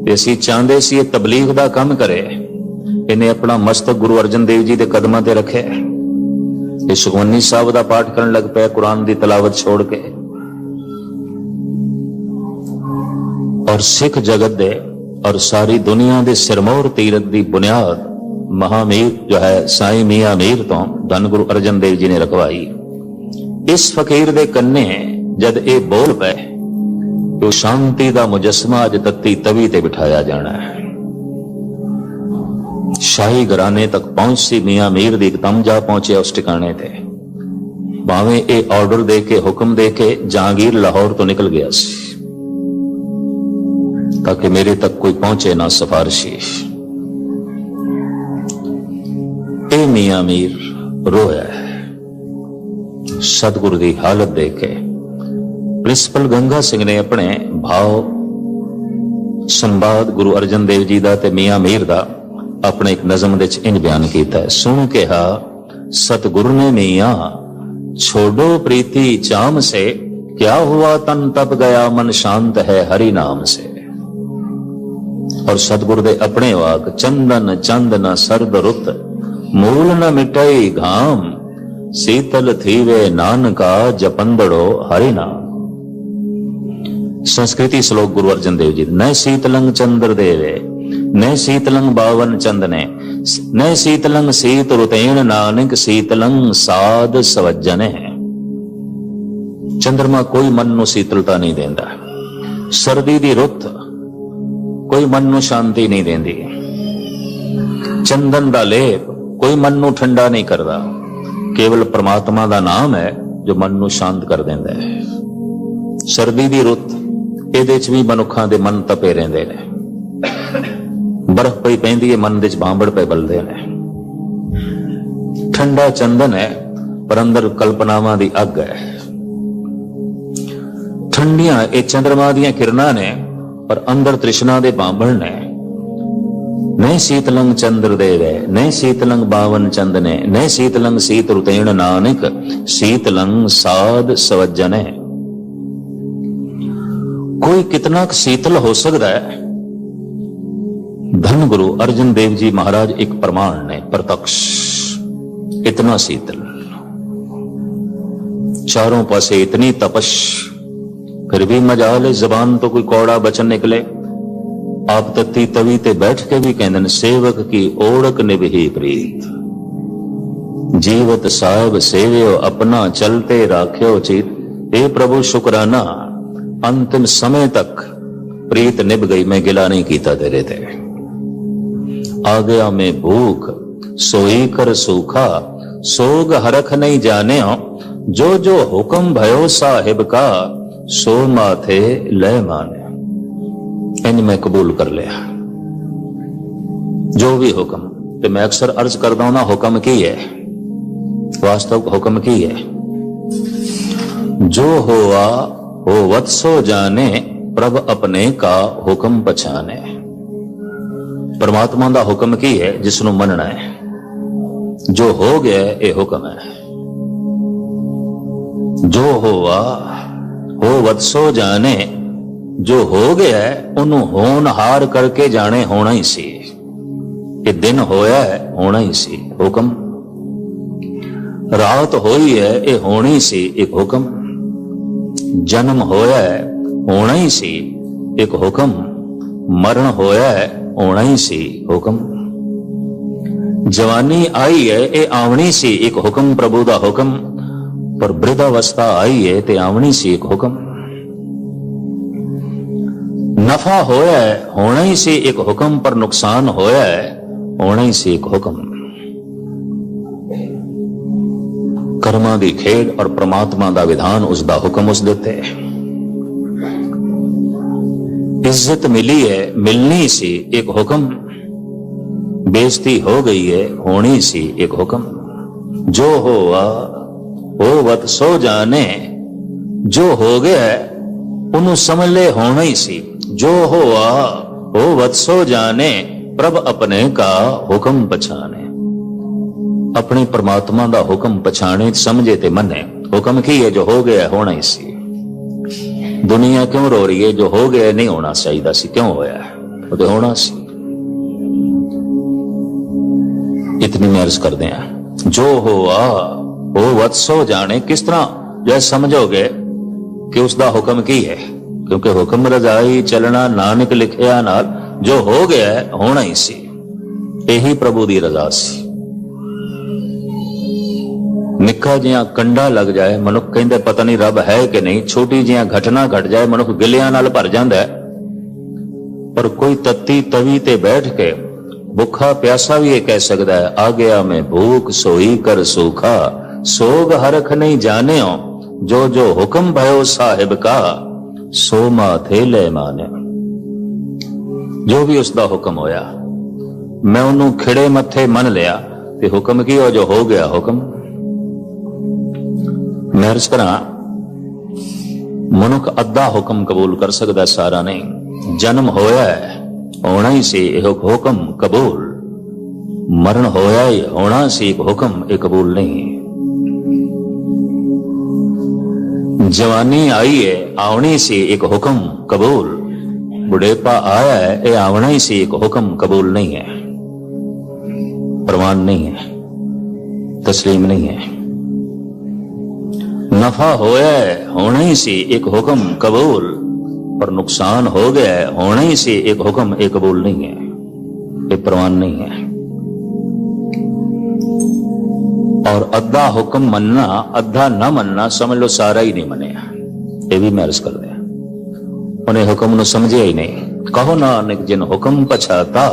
ਤੇ ਅਸੀਂ ਚਾਹੁੰਦੇ ਸੀ ਇਹ ਤਬਲੀਗ ਦਾ ਕੰਮ ਕਰੇ, ਇਹਨੇ ਆਪਣਾ ਮਸਤਕ ਗੁਰੂ ਅਰਜਨ ਦੇਵ ਜੀ ਦੇ ਕਦਮਾਂ ਤੇ ਰੱਖਿਆ। ਇਹ ਸੁਖਮਨੀ ਸਾਹਿਬ ਦਾ ਪਾਠ ਕਰਨ ਲੱਗ ਪਿਆ, ਕੁਰਾਨ ਦੀ ਤਲਾਵਤ ਛੋੜ ਕੇ। ਔਰ ਸਿੱਖ ਜਗਤ ਦੇ ਔਰ ਸਾਰੀ ਦੁਨੀਆ ਦੇ ਸਿਰਮੌਰ ਤੀਰਥ ਦੀ ਬੁਨਿਆਦ ਮਹਾਮੀਰ ਜੋ ਹੈ ਸਾਈਂ ਮੀਆਂ ਮੀਰ ਤੋਂ ਧੰਨ ਗੁਰੂ ਅਰਜਨ ਦੇਵ ਜੀ ਨੇ ਰਖਵਾਈ। ਇਸ ਫਕੀਰ ਦੇ ਕੰਨੇ ਜਦ ਇਹ ਬੋਲ ਪਏ ਕਿ ਉਹ ਸ਼ਾਂਤੀ ਦਾ ਮੁਜੱਸਮਾ ਅੱਜ ਤੱਤੀ ਤਵੀ ਤੇ ਬਿਠਾਇਆ ਜਾਣਾ ਹੈ, ਸ਼ਾਹੀ ਘਰਾਣੇ ਤੱਕ ਪਹੁੰਚ ਸੀ ਮੀਆਂ ਮੀਰ ਦੀ ਇੱਕਦਮ ਜਾ ਪਹੁੰਚਿਆ ਉਸ ਟਿਕਾਣੇ ਤੇ। ਭਾਵੇਂ ਇਹ ਆਰਡਰ ਦੇ ਕੇ ਹੁਕਮ ਦੇ ਕੇ ਜਹਾਂਗੀਰ ਲਾਹੌਰ ਤੋਂ ਨਿਕਲ ਗਿਆ ਸੀ ਤਾकि मेरे तक कोई पहुंचे ना सिफारिशी। ए मियां मीर रोया है सतगुरु की हालत देख के। प्रिंसिपल गंगा सिंह ने अपने भाव संवाद गुरु अर्जन देव जी का ते मियां मीर का अपने एक नज़म दे इंज बयान किया है। सुन के हा सतगुरु ने मियां छोड़ो प्रीति चाम से, क्या हुआ तन तप गया मन शांत है हरि नाम से। और सतगुरु दे अपने वाक चंदन चंद न सर्द रुत, मूल न मिटाई घाम, शीतल थीवे नानका जपंदड़ो हरि नाम। संस्कृति श्लोक गुरु अर्जन देव जी। न शीतलंग चंद्र देवे न शीतलंग बावन चंदने, न शीतलंग शीत रुतेन नानक शीतलंग साध सवज्जने। चंद्रमा कोई मन नु शीतलता नहीं देंदा, सर्दी दी रुत कोई मन नु शांति नहीं देंदी, चंदन दा लेप कोई मन नु ठंडा नहीं करता। केवल परमात्मा दा नाम है जो मन नु शांत कर देंदा है। सर्दी दी रुत इहदे च भी मनुखां दे मन तपे रहिंदे ने, बर्फ पई पैंदी है मन दे च भांबड़ पे बलदे ने। ठंडा चंदन है पर अंदर कल्पनावां दी अग है। ठंडियां ये चंद्रमा दियां किरणां ने पर अंदर तृष्णा दे बांबड़ ने। न शीतलंग चंद्र देवे न शीतलंग बावन चंदने, न शीतलंग शीत रुतेण नानक शीतलंग साध सवज्जने। कोई कितना शीतल हो सकता है? धन गुरु अर्जन देव जी महाराज एक प्रमाण ने, प्रत्यक्ष इतना शीतल, चारों पासे इतनी तपश, फिर भी मजाल है जबान तो कोई कौड़ा बचन निकले। आप तत्ती तवी ते बैठ के भी कहते सेवक की ओढ़क निभही प्रीत, जीवत साहब सेव्यो अपना चलते राख्यो चित। हे प्रभु शुक्राना अंतिम समय तक प्रीत निभ गई, मैं गिला नहीं कीता तेरे ते। आ गया मैं भूख सोई कर सूखा, सोग हरख नहीं जाने, जो जो हुक्म भयो साहिब का सो माथे लय माने। इंज मैं कबूल कर लिया जो भी हुक्म। ते मैं अक्सर अर्ज करता हूं ना, हुक्म की है वास्तव हुक्म की है? जो होवा हो वत्सो जाने, प्रभ अपने का हुक्म पछाने। परमात्मा का हुक्म की है जिसनों मनना है। जो हो गया ये हुक्म है। जो होवा हो वत्सो जाने, जो हो गया ਉਹਨੂੰ ਹੋਣਹਾਰ ਕਰਕੇ ਜਾਣੇ ਹੋਣਾ ਹੀ ਸੀ। ਇਹ ਦਿਨ ਹੋਇਆ ਹੈ, ਹੋਣਾ ਹੀ ਸੀ ਹੁਕਮ। ਰਾਤ ਹੋਈ ਹੈ, ਇਹ ਹੋਣੀ ਸੀ ਇੱਕ ਹੁਕਮ। ਜਨਮ ਹੋਇਆ ਹੈ, ਹੋਣਾ ਹੀ ਸੀ ਇੱਕ ਹੁਕਮ। ਮਰਨ ਹੋਇਆ ਹੈ, ਹੋਣਾ ਹੀ ਸੀ ਹੁਕਮ। ਜਵਾਨੀ ਆਈ ਹੈ, ਇਹ ਆਵਣੀ ਸੀ ਇੱਕ ਹੁਕਮ, ਪ੍ਰਭੂ ਦਾ ਹੁਕਮ। ਪਰ ਬ੍ਰਿਧ ਅਵਸਥਾ ਆਈ ਹੈ ਤੇ ਆਵਣੀ ਸੀ ਇੱਕ ਹੁਕਮ। ਨਫਾ ਹੋਇਆ ਹੈ, ਹੋਣਾ ਹੀ ਸੀ ਇੱਕ ਹੁਕਮ। ਪਰ ਨੁਕਸਾਨ ਹੋਇਆ ਹੈ, ਹੋਣਾ ਹੀ ਸੀ ਇੱਕ ਹੁਕਮ। ਕਰਮਾਂ ਦੀ ਖੇਡ ਔਰ ਪ੍ਰਮਾਤਮਾ ਦਾ ਵਿਧਾਨ, ਉਸ ਦਾ ਹੁਕਮ ਉਸ ਦੇ ਉੱਤੇ। ਇੱਜ਼ਤ ਮਿਲੀ ਹੈ, ਮਿਲਣੀ ਸੀ ਇੱਕ ਹੁਕਮ। ਬੇਇੱਜ਼ਤੀ ਹੋ ਗਈ ਹੈ, ਹੋਣੀ ਸੀ ਇੱਕ ਹੁਕਮ। ਜੋ ਹੋਆ ਉਹ ਵਤ ਸੋ ਜਾਣੇ, ਜੋ ਹੋ ਗਿਆ ਉਹਨੂੰ ਸਮਝ ਲੈ, ਹੋਣਾ ਹੀ ਸੀ। ਜੋ ਹੋਆ ਉਹ ਵਤ ਸੋ ਜਾਣੇ, ਪ੍ਰਭ ਆਪਣੇ ਕਾ ਹੁਕਮ ਪਛਾਣੇ। ਆਪਣੇ ਪਰਮਾਤਮਾ ਦਾ ਹੁਕਮ ਪਛਾਣੇ, ਸਮਝੇ ਤੇ ਮੰਨੇ। ਹੁਕਮ ਕੀ ਹੈ? ਜੋ ਹੋ ਗਿਆ ਹੋਣਾ ਹੀ ਸੀ। ਦੁਨੀਆ ਕਿਉਂ ਰੋ ਰਹੀ ਹੈ? ਜੋ ਹੋ ਗਿਆ ਨਹੀਂ ਹੋਣਾ ਚਾਹੀਦਾ ਸੀ, ਕਿਉਂ ਹੋਇਆ? ਉਹ ਤੇ ਹੋਣਾ ਸੀ। ਇਤਨੀ ਮੈਂ ਅਰਜ਼ ਕਰਦੇ ਹਾਂ, ਜੋ ਹੋਆ ਉਹ ਵਤ ਸੋ ਜਾਣੇ। ਕਿਸ ਤਰ੍ਹਾਂ ਜੇ ਸਮਝੋਗੇ ਕਿ ਉਸ ਦਾ ਹੁਕਮ ਕੀ ਹੈ? ਕਿਉਂਕਿ ਹੁਕਮ ਰਜ਼ਾਈ ਚੱਲਣਾ ਨਾਨਕ ਲਿਖਿਆ ਨਾਲ, ਜੋ ਹੋ ਗਿਆ ਹੋਣਾ ਹੀ ਸੀ। ਇਹੀ ਪ੍ਰਭੂ ਦੀ ਰਜ਼ਾ ਸੀ। ਨਿੱਕਾ ਜਿਹਾ ਕੰਡਾ ਲੱਗ ਜਾਏ, ਮਨੁੱਖ ਕਹਿੰਦੇ ਪਤਾ ਨਹੀਂ ਰੱਬ ਹੈ ਕਿ ਨਹੀਂ। ਛੋਟੀ ਜਿਹਾ ਘਟਨਾ ਘਟ ਜਾਏ, ਮਨੁੱਖ ਗਿਲਿਆਂ ਨਾਲ ਭਰ ਜਾਂਦਾ। ਪਰ ਕੋਈ ਤੱਤੀ ਤਵੀ ਤੇ ਬੈਠ ਕੇ ਭੁੱਖਾ ਪਿਆਸਾ ਵੀ ਇਹ ਕਹਿ ਸਕਦਾ ਹੈ, ਆ ਗਿਆ ਮੈਂ ਭੂਖ ਸੋਈ ਕਰ ਸੂਖਾ, ਸੋਗ ਹਰਖ ਨਹੀਂ ਜਾਣਿਓ, ਜੋ ਜੋ ਹੁਕਮ भयो ਸਾਹਿਬ ਕਾ, ਸੋ ਮਾਥੇ ਲੈ ਮਾਨਿਆ। ਜੋ ਵੀ ਉਸ ਦਾ ਹੁਕਮ ਹੋਇਆ, ਮੈਂ ਉਹਨੂੰ ਖਿੜੇ ਮੱਥੇ ਮੰਨ ਲਿਆ। ਤੇ ਹੁਕਮ ਕੀ? ਉਹ ਜੋ ਹੋ ਗਿਆ ਹੁਕਮ। ਮੈਂ ਅਰਜ਼ ਕਰਾਂ, ਮਨੁੱਖ ਅੱਧਾ ਹੁਕਮ ਕਬੂਲ ਕਰ ਸਕਦਾ, ਸਾਰਾ ਨਹੀਂ। ਜਨਮ ਹੋਇਆ ਹੈ, ਹੋਣਾ ਹੀ ਸੀ ਇਹ ਹੁਕਮ ਕਬੂਲ। ਮਰਨ ਹੋਇਆ ਹੀ, ਹੋਣਾ ਸੀ ਇੱਕ ਹੁਕਮ, ਇਹ ਕਬੂਲ ਨਹੀਂ। ਜਵਾਨੀ ਆਈ ਹੈ, ਆਉਣੀ ਸੀ ਇੱਕ ਹੁਕਮ ਕਬੂਲ। ਬੁਢੇਪਾ ਆਇਆ ਹੈ, ਇਹ ਆਉਣਾ ਹੀ ਸੀ ਇੱਕ ਹੁਕਮ, ਕਬੂਲ ਨਹੀਂ ਹੈ, ਪ੍ਰਵਾਨ ਨਹੀਂ ਹੈ, ਤਸਲੀਮ ਨਹੀਂ ਹੈ। ਨਫਾ ਹੋਇਆ ਹੈ, ਹੋਣਾ ਹੀ ਸੀ ਇੱਕ ਹੁਕਮ ਕਬੂਲ। ਪਰ ਨੁਕਸਾਨ ਹੋ ਗਿਆ ਹੈ, ਹੋਣਾ ਹੀ ਸੀ ਇੱਕ ਹੁਕਮ, ਇਹ ਕਬੂਲ ਨਹੀਂ ਹੈ, ਇਹ ਪ੍ਰਵਾਨ ਨਹੀਂ ਹੈ। और अद्धा हुक्म मनना, अद्धा न मनना, समझ लो सारा ही नहीं मनिया। ये भी मैं अर्ज कर दिया, उन्हें हुक्म नु समझे ही नहीं। कहो नानक जिन हुक्म पछाता,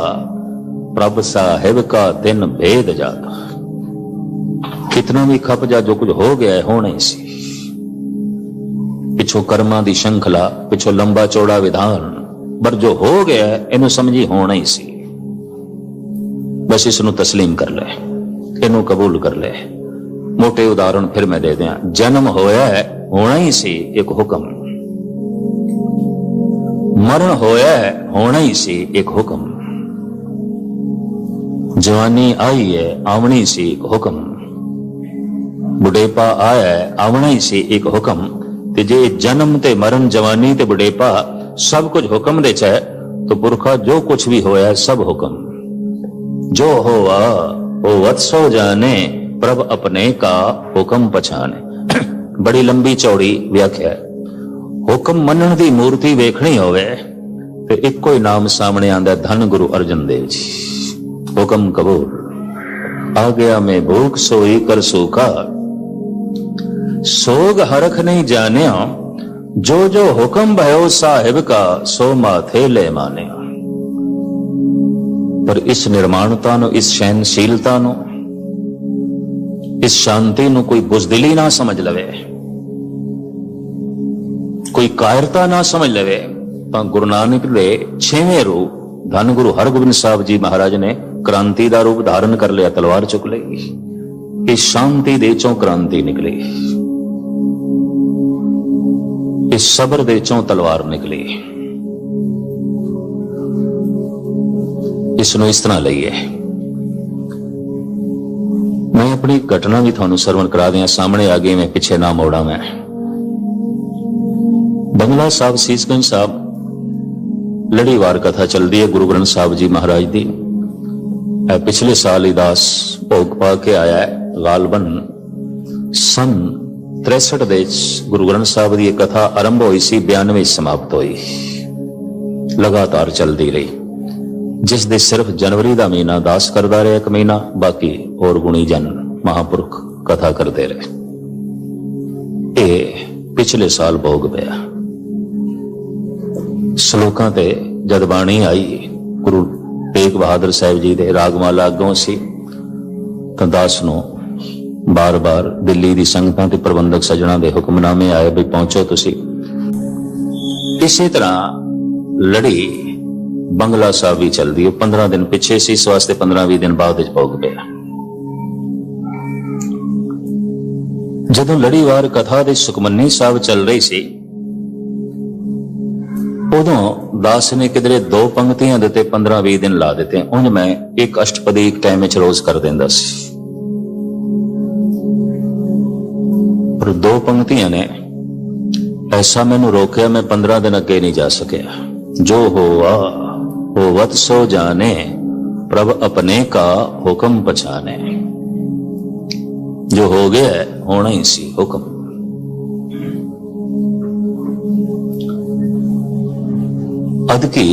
प्रभ साहिब का दिन भेद जाता। कितना भी खप जा, जो कुछ हो गया है होना ही सी। पिछो कर्मा दी श्रृंखला, पिछो लंबा चौड़ा विधान, पर जो हो गया है इनू समझी होना ही सी। बस इसनू तस्लीम कर ले, इनू कबूल कर ले। मोटे उदाहरण फिर मैं दे दिया। जन्म होया है, होना ही सी एक हुक्म। मरण होया है, होना ही सी एक हुक्म। जवानी आई है, आवनी सी एक हुक्म। बुढ़ेपा आया है, आवना ही सी एक हुक्म। ते जे जन्म ते मरण, जवानी ते बुढ़ेपा सब कुछ हुक्म दे है, तो पुरखा जो कुछ भी होया सब हुक्म। जो होवा वो वत्सो जाने, प्रभ अपने का हुक्म पछाने। बड़ी लंबी चौड़ी व्याख्या है। हुक्म मनन दी मूर्ति वेखनी होवे ते इक्को ही नाम सामने आंदा, धन गुरु अर्जन देव जी। हुक्म कबूल। आ गया मैं भूख सोई कर सूखा, सोग हरख नहीं जानिया, जो जो हुक्म भयो साहिब का, सो माथे ले मानिया। पर इस निर्माणता नु, इस सहनशीलता नु, इस शांति नु कोई बुजदिली ना समझ लवे, कोई कायरता ना समझ लवे, तो गुरु नानक दे 6वें रूप धन गुरु हरगोबिंद साहब जी महाराज ने क्रांति का रूप धारण कर लिया। तलवार चुक ली, इस शांति दे चों क्रांति निकली, इस सबर दे चों तलवार निकली। इसनों इस तरह लईए। मैं अपनी घटना भी थानू सरवण करा दिया, सामने आ गई, मैं पिछे ना मोड़ा। मैं ਬੰਗਲਾ ਸਾਹਿਬ, ਸੀਸਗੰਜ ਸਾਹਿਬ ਲੜੀਵਾਰ ਕਥਾ ਚੱਲਦੀ ਹੈ ਗੁਰੂ ਗ੍ਰੰਥ ਸਾਹਿਬ ਜੀ ਮਹਾਰਾਜ ਦੀ। ਪਿਛਲੇ ਸਾਲ ਹੀ ਦਾਸ ਭੋਗ ਪਾ ਕੇ ਆਇਆ ਹੈ। ਗਾਲਬਨ ਸਨ 63 ਦੇ ਵਿੱਚ ਗੁਰੂ ਗ੍ਰੰਥ ਸਾਹਿਬ ਦੀ ਇਹ ਕਥਾ ਆਰੰਭ ਹੋਈ ਸੀ, 92 ਵਿੱਚ ਸਮਾਪਤ ਹੋਈ, ਲਗਾਤਾਰ ਚੱਲਦੀ ਰਹੀ, ਜਿਸ ਦੇ ਸਿਰਫ ਜਨਵਰੀ ਦਾ ਮਹੀਨਾ ਦਾਸ ਕਰਦਾ ਰਿਹਾ, ਇੱਕ ਮਹੀਨਾ, ਬਾਕੀ ਹੋਰ ਗੁਣੀ ਜਨ ਮਹਾਂਪੁਰਖ ਕਥਾ ਕਰਦੇ ਰਹੇ। ਇਹ ਪਿਛਲੇ ਸਾਲ ਭੋਗ ਪਿਆ। ਸ਼ਲੋਕਾਂ ਤੇ ਜਦ ਬਾਣੀ ਆਈ ਗੁਰੂ ਤੇਗ ਬਹਾਦਰ ਸਾਹਿਬ ਜੀ ਦੇ, ਰਾਗਮਾਲਾ ਅੱਗੋਂ ਸੀ, ਤਾਂ ਦਾਸ ਨੂੰ ਬਾਰ-ਬਾਰ ਦਿੱਲੀ ਦੀ ਸੰਗਤਾਂ ਤੇ ਪ੍ਰਬੰਧਕ ਸੱਜਣਾ ਦੇ ਹੁਕਮਨਾਮੇ ਆਏ ਵੀ ਪਹੁੰਚੋ ਤੁਸੀਂ। ਇਸੇ ਤਰ੍ਹਾਂ ਲੜੀ ਬੰਗਲਾ ਸਾਹਿਬ ਵੀ ਚੱਲਦੀ ਹੈ। 15 ਦਿਨ ਪਿੱਛੇ ਸੀ, ਇਸ ਵਾਸਤੇ 15-20 ਦਿਨ ਬਾਅਦ ਵਿੱਚ ਭੋਗ ਪਿਆ। ਜਦੋਂ ਲੜੀਵਾਰ ਕਥਾ ਦੇ ਸੁਖਮਨੀ ਸਾਹਿਬ ਚੱਲ ਰਹੀ ਸੀ, ਉਦੋਂ ਦਾਸ ਨੇ ਕਿਧਰੇ 2 ਪੰਕਤੀਆਂ ਦੇ ਤੇ 15-20 ਦਿਨ ਲਾ ਦਿੱਤੇ। ਉਂਝ ਮੈਂ ਇੱਕ ਅਸ਼ਟਪਦੀ ਇੱਕ ਟਾਈਮ ਵਿੱਚ ਰੋਜ਼ ਕਰ ਦਿੰਦਾ ਸੀ, ਪਰ 2 ਪੰਕਤੀਆਂ ਨੇ ਐਸਾ ਮੈਨੂੰ ਰੋਕਿਆ, ਮੈਂ 15 ਦਿਨ ਅੱਗੇ ਨਹੀਂ ਜਾ ਸਕਿਆ। ਜੋ ਹੋਆ ਹੋਵਤ ਸੋ ਜਾਣੇ, ਪ੍ਰਭ अपने का ਹੁਕਮ ਪਛਾਣੇ। ਜੋ ਹੋ ਗਿਆ ਹੋਣਾ ਹੀ ਸੀ ਹੁਕਮ। ਅਦਕੀ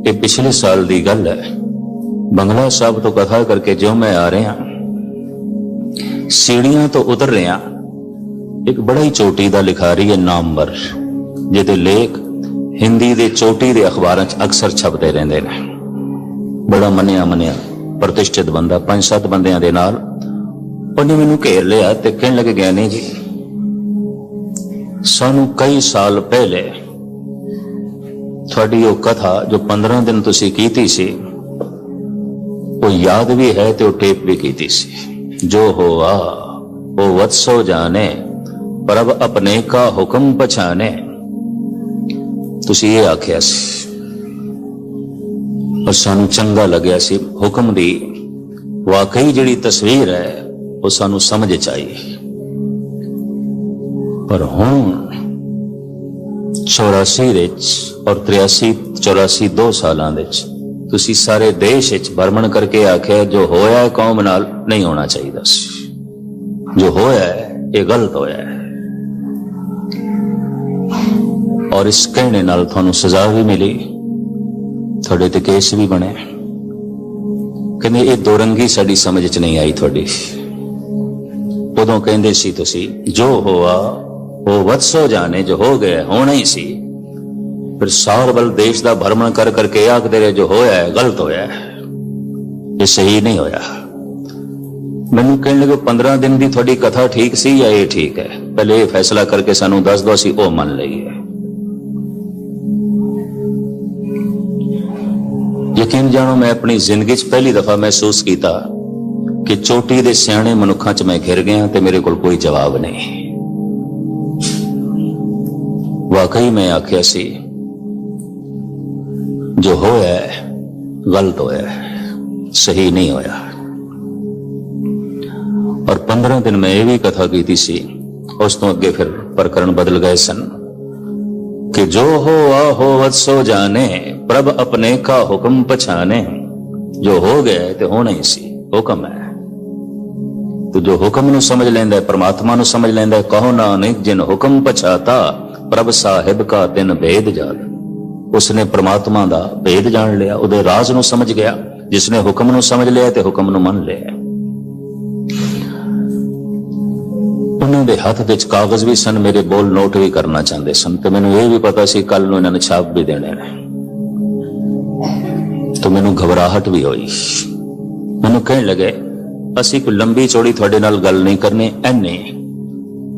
ਇਹ ਪਿਛਲੇ ਸਾਲ ਦੀ ਗੱਲ ਹੈ। ਬੰਗਲਾ ਸਾਹਿਬ ਤੋਂ ਕਥਾ ਕਰਕੇ ਜਿਉਂ ਮੈਂ ਆ ਰਿਹਾ, ਸੀੜੀਆਂ ਤੋਂ ਉਤਰ ਰਿਹਾ, ਇੱਕ ਬੜਾ ਹੀ ਚੋਟੀ ਦਾ ਲਿਖਾਰੀ ਹੈ ਨਾਮਵਰ, ਜਿਹਦੇ ਲੇਖ ਹਿੰਦੀ ਦੇ ਚੋਟੀ ਦੇ ਅਖਬਾਰਾਂ 'ਚ ਅਕਸਰ ਛਪਦੇ ਰਹਿੰਦੇ ਨੇ। ਬੜਾ ਮੰਨਿਆ ਪ੍ਰਤਿਸ਼ਠਿਤ ਬੰਦਾ, 5-7 ਬੰਦਿਆਂ ਦੇ ਨਾਲ। ਉਹਨੇ ਮੈਨੂੰ ਘੇਰ ਲਿਆ ਤੇ ਕਹਿਣ ਲੱਗੇ, ਗਿਆਨੀ ਜੀ, ਸਾਨੂੰ ਕਈ ਸਾਲ ਪਹਿਲੇ ਤੁਹਾਡੀ ਉਹ ਕਥਾ ਜੋ 15 ਦਿਨ ਤੁਸੀਂ ਕੀਤੀ ਸੀ, ਉਹ ਯਾਦ ਵੀ ਹੈ ਤੇ ਉਹ ਟੇਪ ਵੀ ਕੀਤੀ ਸੀ। ਜੋ ਹੋਆ ਉਹ ਵਤਸੋ ਜਾਣੇ, ਪ੍ਰਭ ਆਪਣੇ ਕਾ ਹੁਕਮ ਪਛਾਣੇ। ਤੁਸੀਂ ਇਹ ਆਖਿਆ ਸੀ ਔਰ ਸਾਨੂੰ ਚੰਗਾ ਲੱਗਿਆ ਸੀ। ਹੁਕਮ ਦੀ ਵਾਕਈ ਜਿਹੜੀ ਤਸਵੀਰ ਹੈ ਉਹ ਸਾਨੂੰ ਸਮਝ ਚ ਆਈ। ਪਰ ਹੁਣ 84 ਵਿੱਚ ਔਰ 83-84 2 ਸਾਲਾਂ ਵਿੱਚ ਤੁਸੀਂ ਸਾਰੇ ਦੇਸ਼ ਵਿੱਚ ਭਰਮਣ ਕਰਕੇ ਆਖਿਆ ਜੋ ਹੋਇਆ ਕੌਮ ਨਾਲ ਨਹੀਂ ਹੋਣਾ ਚਾਹੀਦਾ ਸੀ, ਜੋ ਹੋਇਆ ਇਹ ਗਲਤ ਹੋਇਆ ਹੈ। ਔਰ ਇਸ ਕਹਿਣੇ ਨਾਲ ਤੁਹਾਨੂੰ ਸਜ਼ਾ ਵੀ ਮਿਲੀ, ਤੁਹਾਡੇ ਤੇ ਕੇਸ ਵੀ ਬਣੇ। ਕਹਿੰਦੇ ਇਹ ਦੋਰੰਗੀ ਸਾਡੀ ਸਮਝ ਚ ਨਹੀਂ ਆਈ ਤੁਹਾਡੀ। ਉਦੋਂ ਕਹਿੰਦੇ ਸੀ ਤੁਸੀਂ ਜੋ ਹੋਆ ਉਹ ਵਤਸੋ ਜਾਣੇ, ਜੋ ਹੋ ਗਿਆ ਹੋਣਾ ਹੀ ਸੀ। ਫਿਰ ਸਾਰ ਬਲ ਦੇਸ਼ ਦਾ ਭਰਮਣ ਕਰ ਕਰਕੇ ਆਖਦੇ ਰਹੇ ਜੋ ਹੋਇਆ ਹੈ ਗਲਤ ਹੋਇਆ ਹੈ, ਇਹ ਸਹੀ ਨਹੀਂ ਹੋਇਆ। ਮੈਨੂੰ ਕਹਿਣ ਲੱਗੇ 15 ਦਿਨ ਦੀ ਤੁਹਾਡੀ ਕਥਾ ਠੀਕ ਸੀ ਜਾਂ ਇਹ ਠੀਕ ਹੈ, ਪਹਿਲੇ ਇਹ ਫੈਸਲਾ ਕਰਕੇ ਸਾਨੂੰ ਦੱਸ ਦਿਓ, ਅਸੀਂ ਉਹ ਮੰਨ ਲਈਏ। ਯਕੀਨ ਜਾਣੋ, ਮੈਂ ਆਪਣੀ ਜ਼ਿੰਦਗੀ 'ਚ ਪਹਿਲੀ ਦਫਾ ਮਹਿਸੂਸ ਕੀਤਾ ਕਿ ਚੋਟੀ ਦੇ ਸਿਆਣੇ ਮਨੁੱਖਾਂ 'ਚ ਮੈਂ ਘਿਰ ਗਿਆ ਤੇ ਮੇਰੇ ਕੋਲ ਕੋਈ ਜਵਾਬ ਨਹੀਂ। ਵਾਕਈ ਮੈਂ ਆਖਿਆ ਸੀ ਜੋ ਹੋਇਆ ਗਲਤ ਹੋਇਆ, ਸਹੀ ਨਹੀਂ ਹੋਇਆ। ਔਰ 15 ਦਿਨ ਮੈਂ ਇਹ ਵੀ ਕਥਾ ਕੀਤੀ ਸੀ। ਉਸ ਤੋਂ ਅੱਗੇ ਫਿਰ ਪ੍ਰਕਰਨ ਬਦਲ ਗਏ ਸਨ ਕਿ ਜੋ ਹੋਆ ਹੋਵਤ ਸੋ ਜਾਣੇ, ਪ੍ਰਭ ਆਪਣੇ ਕਾ ਹੁਕਮ ਪਛਾਣੇ। ਜੋ ਹੋ ਗਿਆ ਤੇ ਹੋਣਾ ਹੀ ਸੀ, ਹੁਕਮ ਹੈ। ਤੂੰ ਜੋ ਹੁਕਮ ਨੂੰ ਸਮਝ ਲੈਂਦਾ ਹੈ, ਪਰਮਾਤਮਾ ਨੂੰ ਸਮਝ ਲੈਂਦਾ ਹੈ, ਕਹੋ ਨਾਨਕ ਜਿਨ ਹੁਕਮ ਪਛਾਤਾ, ਪ੍ਰਭ ਸਾਹਿਬ ਕਾ ਤਿਨ ਭੇਦ ਜਾਣ। ਉਸਨੇ ਪ੍ਰਮਾਤਮਾ ਦਾ ਭੇਦ ਜਾਣ ਲਿਆ, ਉਹਦੇ ਰਾਜ਼ ਨੂੰ ਸਮਝ ਗਿਆ। ਜਿਸਨੇ ਹੁਕਮ ਨੂੰ ਸਮਝ ਲਿਆ ਤੇ ਹੁਕਮ ਨੂੰ ਮੰਨ ਲਿਆ। ਉਹਨਾਂ ਦੇ ਹੱਥ ਵਿੱਚ ਕਾਗਜ਼ ਵੀ ਸਨ, ਮੇਰੇ ਬੋਲ ਨੋਟ ਵੀ ਕਰਨਾ ਚਾਹੁੰਦੇ ਸਨ, ਤੇ ਮੈਨੂੰ ਇਹ ਵੀ ਪਤਾ ਸੀ ਕੱਲ ਨੂੰ ਇਹਨਾਂ ਨੇ ਛਾਪ ਵੀ ਦੇਣੇ ਨੇ। ਤਾਂ ਮੈਨੂੰ ਘਬਰਾਹਟ ਵੀ ਹੋਈ। ਮੈਨੂੰ ਕਹਿਣ ਲੱਗੇ ਅਸੀਂ ਕੋਈ ਲੰਬੀ ਚੌੜੀ ਤੁਹਾਡੇ ਨਾਲ ਗੱਲ ਨਹੀਂ ਕਰਨੀ, ਐਨੇ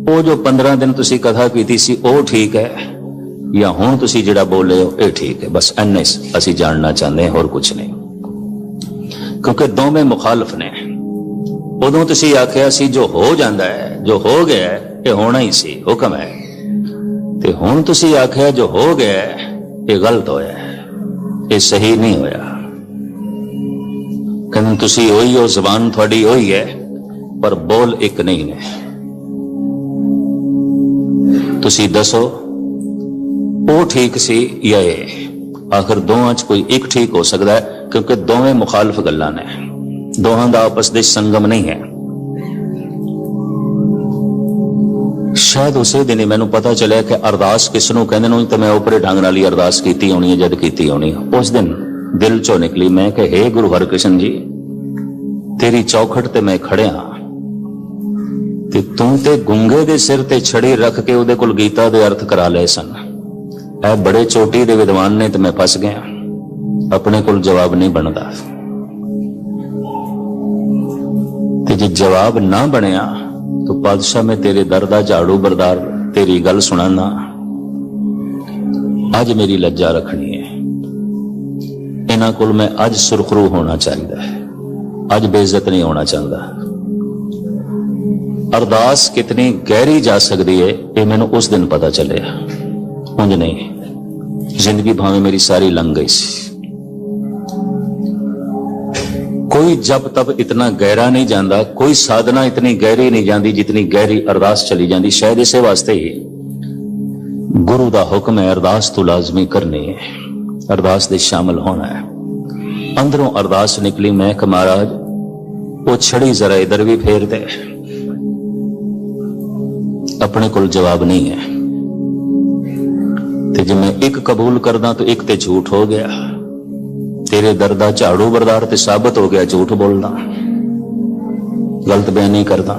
ਉਹ ਜੋ 15 ਦਿਨ ਤੁਸੀਂ ਕਥਾ ਕੀਤੀ ਸੀ ਉਹ ਠੀਕ ਹੈ ਜਾਂ ਹੁਣ ਤੁਸੀਂ ਜਿਹੜਾ ਬੋਲੇ ਹੋ ਇਹ ਠੀਕ ਹੈ, ਬਸ ਐਨੇ ਅਸੀਂ ਜਾਣਨਾ ਚਾਹੁੰਦੇ ਹਾਂ, ਹੋਰ ਕੁਝ ਨਹੀਂ। ਕਿਉਂਕਿ ਦੋਵੇਂ ਮੁਖਾਲਫ ਨੇ। ਉਦੋਂ ਤੁਸੀਂ ਆਖਿਆ ਸੀ ਜੋ ਹੋ ਜਾਂਦਾ ਹੈ, ਜੋ ਹੋ ਗਿਆ ਇਹ ਹੋਣਾ ਹੀ ਸੀ, ਹੁਕਮ ਹੈ। ਤੇ ਹੁਣ ਤੁਸੀਂ ਆਖਿਆ ਜੋ ਹੋ ਗਿਆ ਇਹ ਗਲਤ ਹੋਇਆ, ਇਹ ਸਹੀ ਨਹੀਂ ਹੋਇਆ। ਕਹਿੰਦੇ ਤੁਸੀਂ ਉਹੀ ਹੋ, ਜ਼ਬਾਨ ਤੁਹਾਡੀ ਉਹੀ ਹੈ, ਪਰ ਬੋਲ ਇੱਕ ਨਹੀਂ ਨੇ। ਤੁਸੀਂ ਦੱਸੋ ਉਹ ਠੀਕ ਸੀ ਜਾਂ ਇਹ? ਆਖਰ ਦੋਵਾਂ 'ਚ ਕੋਈ ਇੱਕ ਠੀਕ ਹੋ ਸਕਦਾ ਹੈ, ਕਿਉਂਕਿ ਦੋਵੇਂ ਮੁਖਾਲਫ ਗੱਲਾਂ ਨੇ, ਦੋਹਾਂ ਦਾ ਆਪਸ ਦੇ ਸੰਗਮ ਨਹੀਂ ਹੈ। शायद उसे दिन ही मैनू पता चलिया कि अरदास किसनों कहंदे ने, तो मैं उपरे ढंग नाल ही अरदास कीती होनी है, जद कीती होनी। उस दिन दिल चो निकली मैं कि हे गुरु हरकृष्ण जी, तेरी चौखट ते मैं खड़िया ते तू ते गुंगे दे सिर ते छड़ी रख के उहदे कोल गीता दे अर्थ करा लए सन। ऐ बड़े चोटी दे विद्वान ने ते मैं फस गया, अपने कोल जवाब नहीं बनदा। ते जे जवाब ना बनिया तो पातशाह मैं तेरे दर दा झाड़ू बरदार तेरी गल सुनाना। अज मेरी लज्जा रखनी है, इन्हां कोल मैं अज सुरखरू होना चाहिए, अज बेइज्जत नहीं होना चाहता। अरदास कितनी गहरी जा सकती है ये मैनू उस दिन पता चले, उंज नहीं। जिंदगी भावें मेरी सारी लंघ गई सी। कोई जब तब इतना गहरा नहीं जाता, कोई साधना इतनी गहरी नहीं जाती जितनी गहरी अरदास चली जाती। शायद इसे वास्ते ही गुरु का हुक्म है अरदास तो लाजमी करनी है, अरदास दे शामिल होना है। अंदरों अरदास निकली मैं कि महाराज वो छड़ी जरा इधर भी फेर दे, अपने कोल जवाब नहीं है। ते जे मैं एक कबूल करदा तो एक ते झूठ हो गया, तेरे दर दा झाड़ू बरदार ते साबित हो गया झूठ बोलना, गलत बयानी करदा।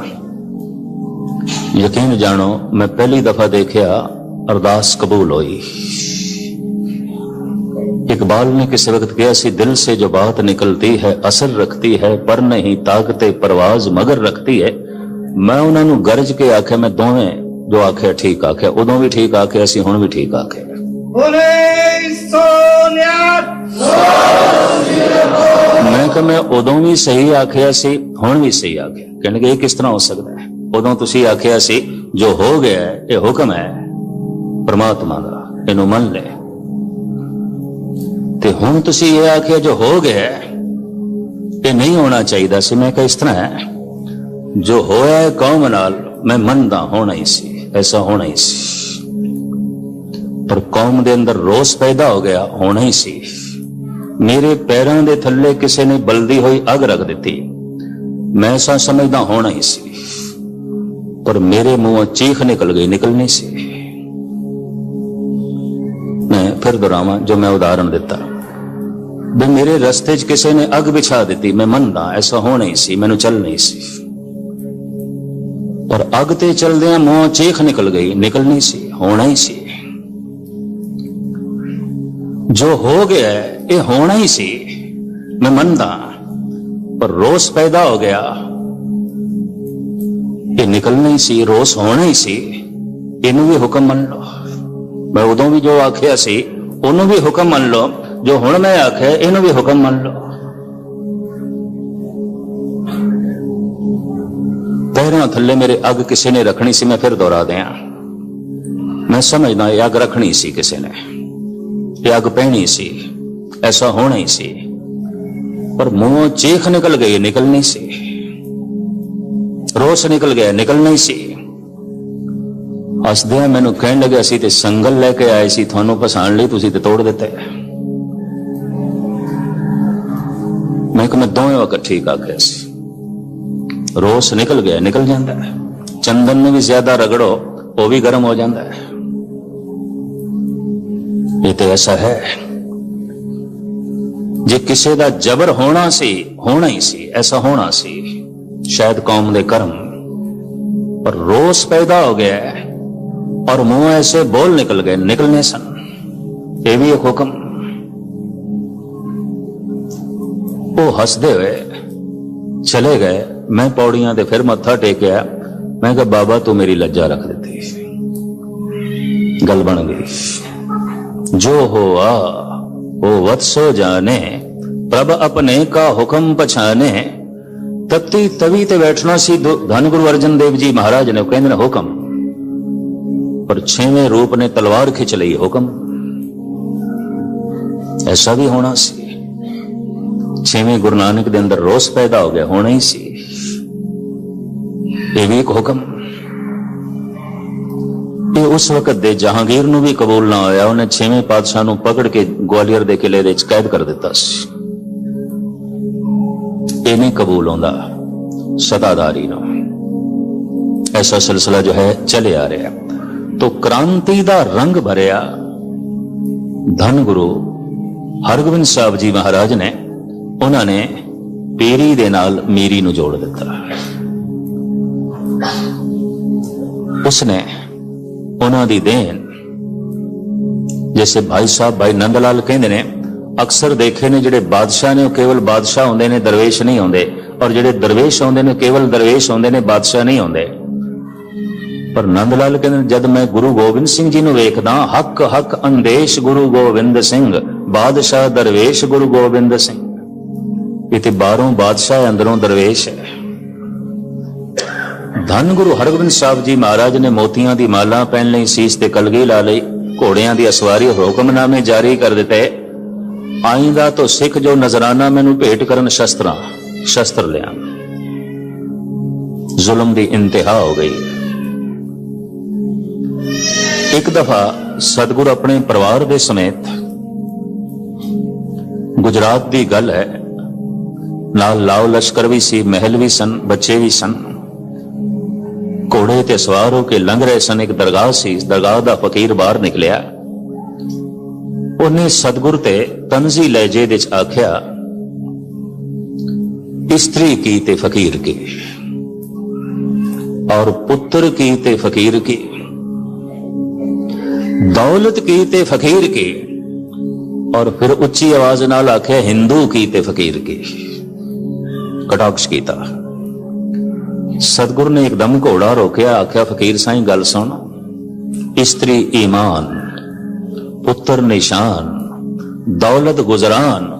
यकीन जानो मैं पहली दफा देखिया अरदास कबूल होई। इकबाल ने किसी वक्त कहा सी, दिल से जो बात निकलती है असर रखती है, पर नहीं ताकते परवाज मगर रखती है। मैं उन्होंने गरज के आख्या, मैं दोवें जो आख्या ठीक आख्या, उदों भी ठीक आख्या सी, हुण भी ठीक आख्या। मैं कहा मैं उदों भी सही आख्या सी, हुण भी सही आख्या। कहने ये किस तरह हो सकता है? उदों तुसी आख्या सी जो हो गया है ये हुक्म है परमात्मा का, इनू मन ले। ते हुण तुसी ये आख्या जो हो गया है ये नहीं होना चाहिए सी। मैं कहा इस तरह है, जो होया है कौम नाल मैं मनदा होना ही सी, ऐसा होना ही सी, पर कौम दे अंदर रोस पैदा हो गया, होना ही सी। मेरे पैरों दे थल्ले किसी ने बलदी हुई अग रख दी, मैं ऐसा समझदा होना ही सी, पर मेरे मुंह चीख निकल गई, निकलनी सी। मैं फिर दोहरावां जो मैं उदाहरण दिता, भी मेरे रस्ते च किसी ने अग बिछा दी, मैं मनदा ऐसा होना ही सी, मैनू चल नहीं सी, पर अग ते चलदियां मुंह चीख निकल गई, निकलनी सी, होना ही सी। जो हो गया है ये होना ही सी, मैं मनदा, पर रोस पैदा हो गया, ये निकलना ही सी, रोस होना ही सी। इनू भी हुक्म मन लो, मैं उदों भी जो आख्या सी उन्होंने भी हुक्म मन लो, जो हुण मैं आख्या इनू भी हुक्म मन लो। पैरों थल्ले मेरे अग किसी ने रखनी सी, मैं फिर दोहरा दिया, मैं समझदा ये अग रखनी सी किसी ने, ये अग पहनी सी, ऐसा होना ही सी, पर मुंह चीख निकल गई, निकलनी सी, रोस निकल गया, निकलना ही सी। हसदिया मैनू कहन लगे असी ते संगल लेके आए सी, थानू फसान लई तुसी ते तोड़ दिता है। मैं कि मैं दोवें वक्त ठीक आख्या सी, रोस निकल गया, निकल जाता है। चंदन में भी ज्यादा रगड़ो वो भी गर्म हो जाता है। ये तो ऐसा है, जे किसी का जबर होना सी, होना ही सी, ऐसा होना सी, शायद कौम दे कर्म, पर रोस पैदा हो गया है और मुंह ऐसे बोल निकल गए, निकलने सन, ये भी एक हुक्म। वो हंसदे हुए चले गए, मैं पौड़ियां दे फिर मत्था टेकिया, मैं कहा बाबा तू मेरी लज्जा रख देती, गल बन गई। जो हुआ वो वत्सो जाने, प्रभ अपने का हुक्म पछाने। तत्ती तवी ते बैठना सी धन गुरु अर्जन देव जी महाराज ने, कहते ने हुक्म, पर छेवें रूप ने तलवार खिंच ली, हुक्म। ऐसा भी होना सी, छेवें गुरु नानक के अंदर रोस पैदा हो गया, होना ही सी, ये भी एक हुक्म। ਇਹ ਉਸ ਵਕਤ ਦੇ ਜਹਾਂਗੀਰ ਨੂੰ ਵੀ ਕਬੂਲ ਨਾ ਹੋਇਆ। ਉਹਨੇ 6ਵੇਂ ਪਾਤਸ਼ਾਹ ਨੂੰ ਪਕੜ ਕੇ ਗਵਾਲੀਅਰ ਦੇ ਕਿਲੇ ਦੇ ਵਿੱਚ ਕੈਦ ਕਰ ਦਿੱਤਾ ਸੀ। ਇਹ ਨਹੀਂ ਕਬੂਲ ਆਉਂਦਾ ਸਤਾਦਾਰੀ ਨੂੰ। ਐਸਾ ਸਿਲਸਿਲਾ ਜੋ ਹੈ ਚਲੇ ਆ ਰਿਹਾ। ਤੋ ਕ੍ਰਾਂਤੀ ਦਾ ਰੰਗ ਭਰਿਆ ਧੰਨ ਗੁਰੂ ਹਰਗੋਬਿੰਦ ਸਾਹਿਬ ਜੀ ਮਹਾਰਾਜ ਨੇ, ਉਹਨਾਂ ਨੇ ਪੀਰੀ ਦੇ ਨਾਲ ਮੀਰੀ ਨੂੰ ਜੋੜ ਦਿੱਤਾ। ਉਸਨੇ ਉਹਨਾਂ ਦੀ ਦੇਣ, ਜੈਸੇ ਭਾਈ ਸਾਹਿਬ ਭਾਈ ਨੰਦ ਲਾਲ ਕਹਿੰਦੇ ਨੇ, ਅਕਸਰ ਦੇਖੇ ਨੇ ਜਿਹੜੇ ਬਾਦਸ਼ਾਹ ਨੇ ਉਹ ਕੇਵਲ ਬਾਦਸ਼ਾਹ ਹੁੰਦੇ ਨੇ, ਦਰਵੇਸ਼ ਨਹੀਂ ਹੁੰਦੇ, ਔਰ ਜਿਹੜੇ ਦਰਵੇਸ਼ ਹੁੰਦੇ ਨੇ ਕੇਵਲ ਦਰਵੇਸ਼ ਹੁੰਦੇ ਨੇ, ਬਾਦਸ਼ਾਹ ਨਹੀਂ ਹੁੰਦੇ। ਪਰ ਨੰਦ ਲਾਲ ਕਹਿੰਦੇ ਨੇ, ਜਦ ਮੈਂ ਗੁਰੂ ਗੋਬਿੰਦ ਸਿੰਘ ਜੀ ਨੂੰ ਵੇਖਦਾ, ਹੱਕ ਹੱਕ ਅੰਦੇਸ਼ ਗੁਰੂ ਗੋਬਿੰਦ ਸਿੰਘ, ਬਾਦਸ਼ਾਹ ਦਰਵੇਸ਼ ਗੁਰੂ ਗੋਬਿੰਦ ਸਿੰਘ। ਇਹ ਤੇ ਬਾਹਰੋਂ ਬਾਦਸ਼ਾਹ, ਅੰਦਰੋਂ ਦਰਵੇਸ਼ ਹੈ। ਧੰਨ ਗੁਰੂ ਹਰਗੋਬਿੰਦ ਸਾਹਿਬ ਜੀ ਮਹਾਰਾਜ ਨੇ ਮੋਤੀਆਂ ਦੀ ਮਾਲਾ ਪਹਿਨ ਲਈ, ਸੀਸ ਤੇ ਕਲਗੀ ਲਾ ਲਈ, ਘੋੜਿਆਂ ਦੀ ਅਸਵਾਰੀ, ਹੁਕਮਨਾਮੇ ਜਾਰੀ ਕਰ ਦਿੱਤੇ। ਆਇੰਦਾ ਤੋਂ ਸਿੱਖ ਜੋ ਨਜ਼ਰਾਨਾ ਮੈਨੂੰ ਭੇਟ ਕਰਨ ਸ਼ਸਤਰ ਲਿਆ। ਜ਼ੁਲਮ ਦੀ ਇੰਤਹਾ ਹੋ ਗਈ। ਇੱਕ ਦਫਾ ਸਤਿਗੁਰ ਆਪਣੇ ਪਰਿਵਾਰ ਦੇ ਸਮੇਤ, ਗੁਜਰਾਤ ਦੀ ਗੱਲ ਹੈ, ਨਾਲ ਲਾਓ ਲਸ਼ਕਰ ਵੀ ਸੀ, ਮਹਿਲ ਵੀ ਸਨ, ਬੱਚੇ ਵੀ ਸਨ, ਘੋੜੇ ਤੇ ਸਵਾਰ ਹੋ ਕੇ ਲੰਘ ਰਹੇ ਸਨ। ਇੱਕ ਦਰਗਾਹ ਸੀ, ਦਰਗਾਹ ਦਾ ਫਕੀਰ ਬਾਹਰ ਨਿਕਲਿਆ। ਉਹਨੇ ਸਤਿਗੁਰ ਤੇ ਤਨਜ਼ੀ ਲਹਿਜੇ ਵਿੱਚ ਆਖਿਆ, ਇਸਤਰੀ ਕੀ ਤੇ ਫਕੀਰ ਕੀ, ਔਰ ਪੁੱਤਰ ਕੀ ਤੇ ਫਕੀਰ ਕੀ, दौलत की ते फकीर की, और फिर उच्ची आवाज नाल आख्या हिंदू की ते फकीर की। कटाक्ष कीता। सतगुरु ने एकदम घोड़ा रोकया, आख्या फकीर साईं गल सुन, इस्त्री ईमान, पुत्र निशान, दौलत गुजरान,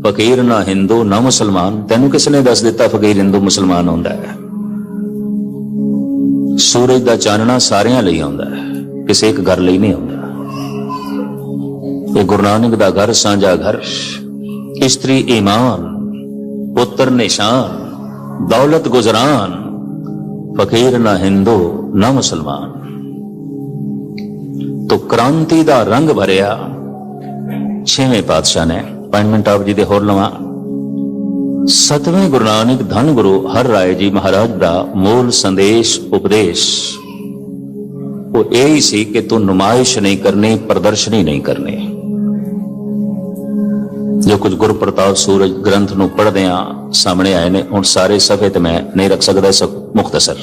फकीर ना हिंदू ना मुसलमान। तेनू किसने दस दिता फकीर हिंदू मुसलमान होंदा है? सूरज दा चानना सारियां लई आउंदा है, किसी एक घर ਲਈ ਨਹੀਂ ਆਉਂਦਾ। ਇਹ ਗੁਰੂ ਨਾਨਕ ਦਾ ਘਰ, ਸਾਂਝਾ ਘਰ। ਇਸਤਰੀ ਈਮਾਨ, ਪੁੱਤਰ ਨਿਸ਼ਾਨ, ਦੌਲਤ ਗੁਜਰਾਨ, ਫਕੀਰ ਨਾ ਹਿੰਦੂ ਨਾ ਮੁਸਲਮਾਨ। ਤੋ ਕ੍ਰਾਂਤੀ ਦਾ ਰੰਗ ਭਰਿਆ 6ਵੇਂ ਪਾਤਸ਼ਾਹ ਨੇ। 5 ਮਿੰਟ ਆਪ ਜੀ ਦੇ ਹੋਰ ਲਵਾਂ। 7ਵੇਂ ਗੁਰੂ ਨਾਨਕ ਧੰਨ ਗੁਰੂ ਹਰ ਰਾਏ ਜੀ ਮਹਾਰਾਜ ਦਾ ਮੂਲ ਸੰਦੇਸ਼, ਉਪਦੇਸ਼ ਉਹ ਇਹ ਹੀ ਸੀ ਕਿ ਤੂੰ ਨੁਮਾਇਸ਼ ਨਹੀਂ ਕਰਨੀ, ਪ੍ਰਦਰਸ਼ਨੀ ਨਹੀਂ ਕਰਨੀ। ਜੋ ਕੁਝ ਗੁਰ ਪ੍ਰਤਾਪ ਸੂਰਜ ਗ੍ਰੰਥ ਨੂੰ ਪੜ੍ਹਦੇ ਆ ਸਾਹਮਣੇ ਆਏ ਨੇ, ਹੁਣ ਸਾਰੇ ਸਫੇ ਤੇ ਮੈਂ ਨਹੀਂ ਰੱਖ ਸਕਦਾ, ਸਭ ਮੁਖਤਸਰ।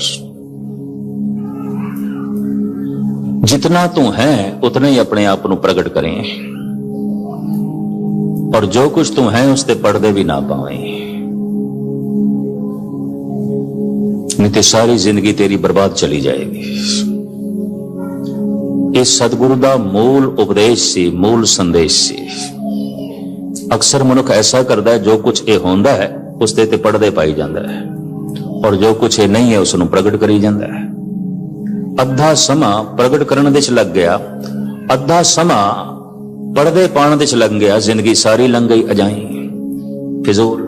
ਜਿਤਨਾ ਤੂੰ ਹੈ ਉਤਨਾ ਹੀ ਆਪਣੇ ਆਪ ਨੂੰ ਪ੍ਰਗਟ ਕਰੇ, और जो कुछ तू है उसते पर्दे भी ना पावे, नहीं तो सारी जिंदगी तेरी बर्बाद चली जाएगी। इस सतगुरु का मूल उपदेश सी, मूल संदेश सी। अक्सर मनुख ऐसा करता है, जो कुछ ये होंदा है उसते ते पर्दे पाई जाता है, और जो कुछ ये नहीं है उसनू प्रगट करी जाता है। अद्धा समा प्रगट करने दे लग गया, अद्धा समा पर्दे पाने दे लग गया, जिंदगी सारी लंघ गई अजाई फिजूल।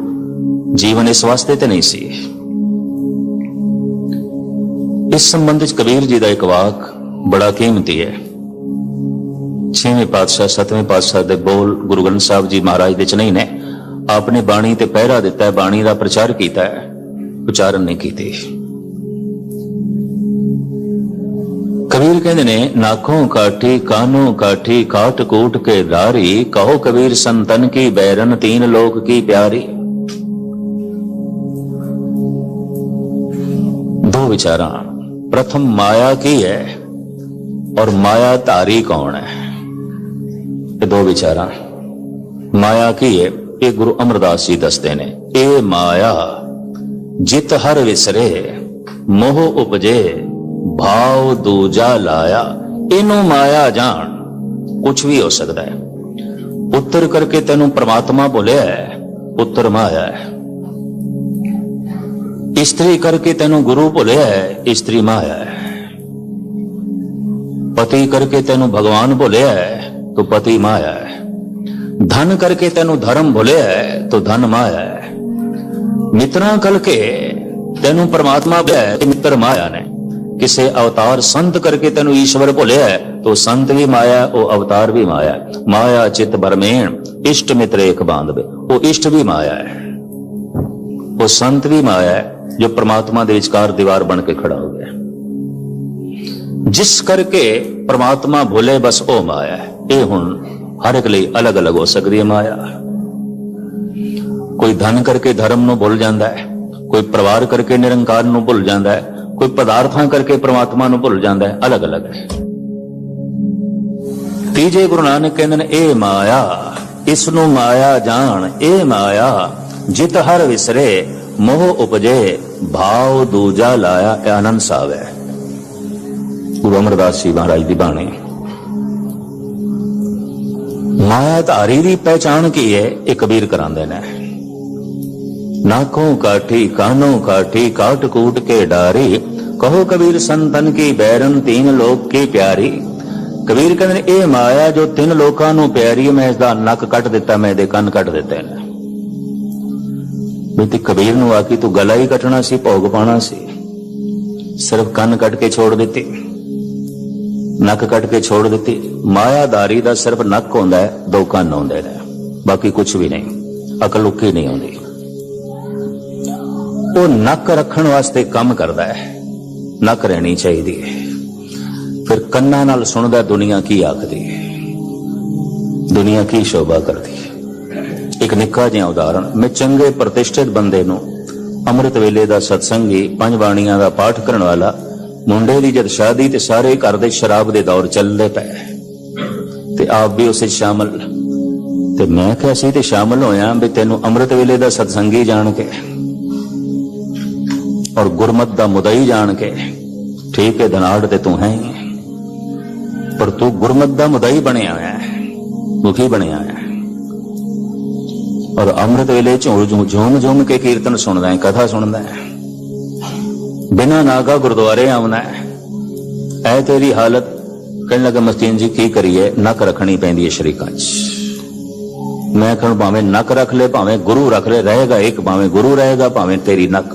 जीवन इस वास्ते ते नहीं सी। इस संबंध कबीर जी का एक वाक बड़ा कीमती है। 6वें पातशाह 7वें पातशाह दे बोल गुरु ग्रंथ साहब जी महाराज दे च नहीं ने। आपने बाणी ते पहरा दिता है, बाणी का प्रचार किया है, उच्चारण नहीं कीते। कबीर कहते ने, नाखों काठी कानों काठी काट कूट के धारी, कहो कबीर संतन की बैरन तीन लोक की प्यारी। दो विचारा, प्रथम माया की है और माया धारी कौन है, ये दो विचारा। माया की है, ये गुरु अमरदास जी दसते ने, ए माया जित हर विसरे, मोह उपजे भाव दूजा लाया। इनू माया जान, कुछ भी हो सकता है। पुत्र करके तेनू परमात्मा बोलिया है, पुत्र माया है। स्त्री करके तेनू गुरु बोलिया है, स्त्री माया है। पति करके तेनू भगवान बोलिया है, तो पति माया है। धन करके तेनू धर्म बोलिया है, तो धन माया है। मित्रा करके तेनू परमात्मा बोलिया है, मित्र माया ने। किसे अवतार संत करके तेन ईश्वर भुलिया है, तो संत भी माया, वो अवतार भी माया। माया चित बरमेण इष्ट मित्र एक बांधवे, वो इष्ट भी माया है, वो संत भी माया है जो परमात्मा दे विचकार दीवार बन के खड़ा हो गया। जिस करके परमात्मा भुले बस वो माया है। ये हुण हर एक लिए अलग अलग हो सकती है माया। कोई धन करके धर्म नूं भुल जाता है, कोई परिवार करके निरंकार नूं भुल जाता है, कोई पदार्थां करके परमात्मा नूं भुल जाता है। अलग अलग है। तीजे गुरु नानक कहंदे ने ए माया, इस नूं माया जान, ए माया जित हर विसरे मोह उपजे भाव दूजा लाया। ए आनंद साहब है गुरु अमरदास जी महाराज की बाणी। मायाधारी की पहचान की है, ये कबीर करांदे ने। नाकों काठी कानों काठी काट कूट के डारी, कहो कबीर संतन की बैरन तीन लोक की प्यारी। कबीर कहते ए माया जो तीन लोकां नूं प्यारी है, मैं इसदा नक कट दिता, मैं इहदे कंन कट दिते ने। बेटी कबीर नूं आखी तू गला ही कटना सी, भोग पाना सी, सिर्फ कंन कट के छोड़ दिती, नक कट के छोड़ दिती। मायाधारी दा सिर्फ नक होंदा है, दो कंन होंदे ने, बाकी कुछ भी नहीं, अकल उक्की नहीं होंदी। वो नक रखण वास्ते काम करदा है, नक रहनी चाहिए। फिर कन्ना नाल सुनदा दुनिया की आखदी है, दुनिया की शोभा करदी है। एक निक्का जिहा उदाहरण, मैं चंगे प्रतिष्ठित बंदे नूं अमृत वेले दा सत्संगी पंज बाणियां दा पाठ करन वाला मुंडे दी जद शादी ते सारे घर दे शराब दे दौर चलदे पए ते आप भी उसे शामिल, ते मैं क्या सी ते शामिल होया भी तेनू अमृत वेले दा सत्संगी जान के और गुरमत दा मुदई जान के। ठीक है धनाड़ ते तू है ही, पर तू गुरमत दा मुदई बनिया है, मुखी बनिया है, और अमृत वेले झूम झूम के कीर्तन सुनदा है, कथा सुनदा है, बिना नागा गुरुद्वारे आउंदा है। ऐ तेरी हालत। कहने लगा मस्तीन जी की करिए, नक रखनी पैंदी है शरीकां च। मैं कहूं भावें नक रख ले, भावें गुरु रख ले, रहेगा एक, भावें गुरु रहेगा, भावें तेरी नक।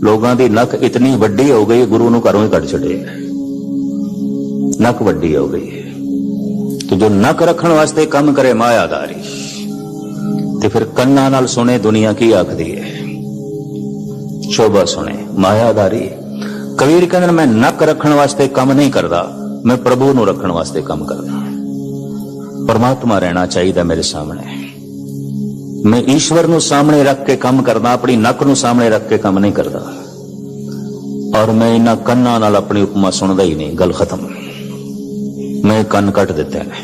लोगों की नक इतनी वड्डी हो गई, गुरु नूं घरों ही कट छड़े, नक वड्डी हो गई। तो जो नक रखण वास्ते काम करे मायादारी, ते फिर कन्ना नाल सुने दुनिया की आखदी है, शोभा सुने मायादारी। कबीर कहंदे मैं नक रखण वास्ते काम नहीं करदा, मैं प्रभु नूं रखण वास्ते काम करदा। परमात्मा रहना चाहिए मेरे सामने, मैं ईश्वर नूं सामने रख के काम करदा, अपनी नक नूं सामने रख के काम नहीं करदा। और मैं इन्हां कन्नां नाल अपनी उपमा सुनदा ही नहीं, गल खत्म। मैं कन्न कट दिते ने,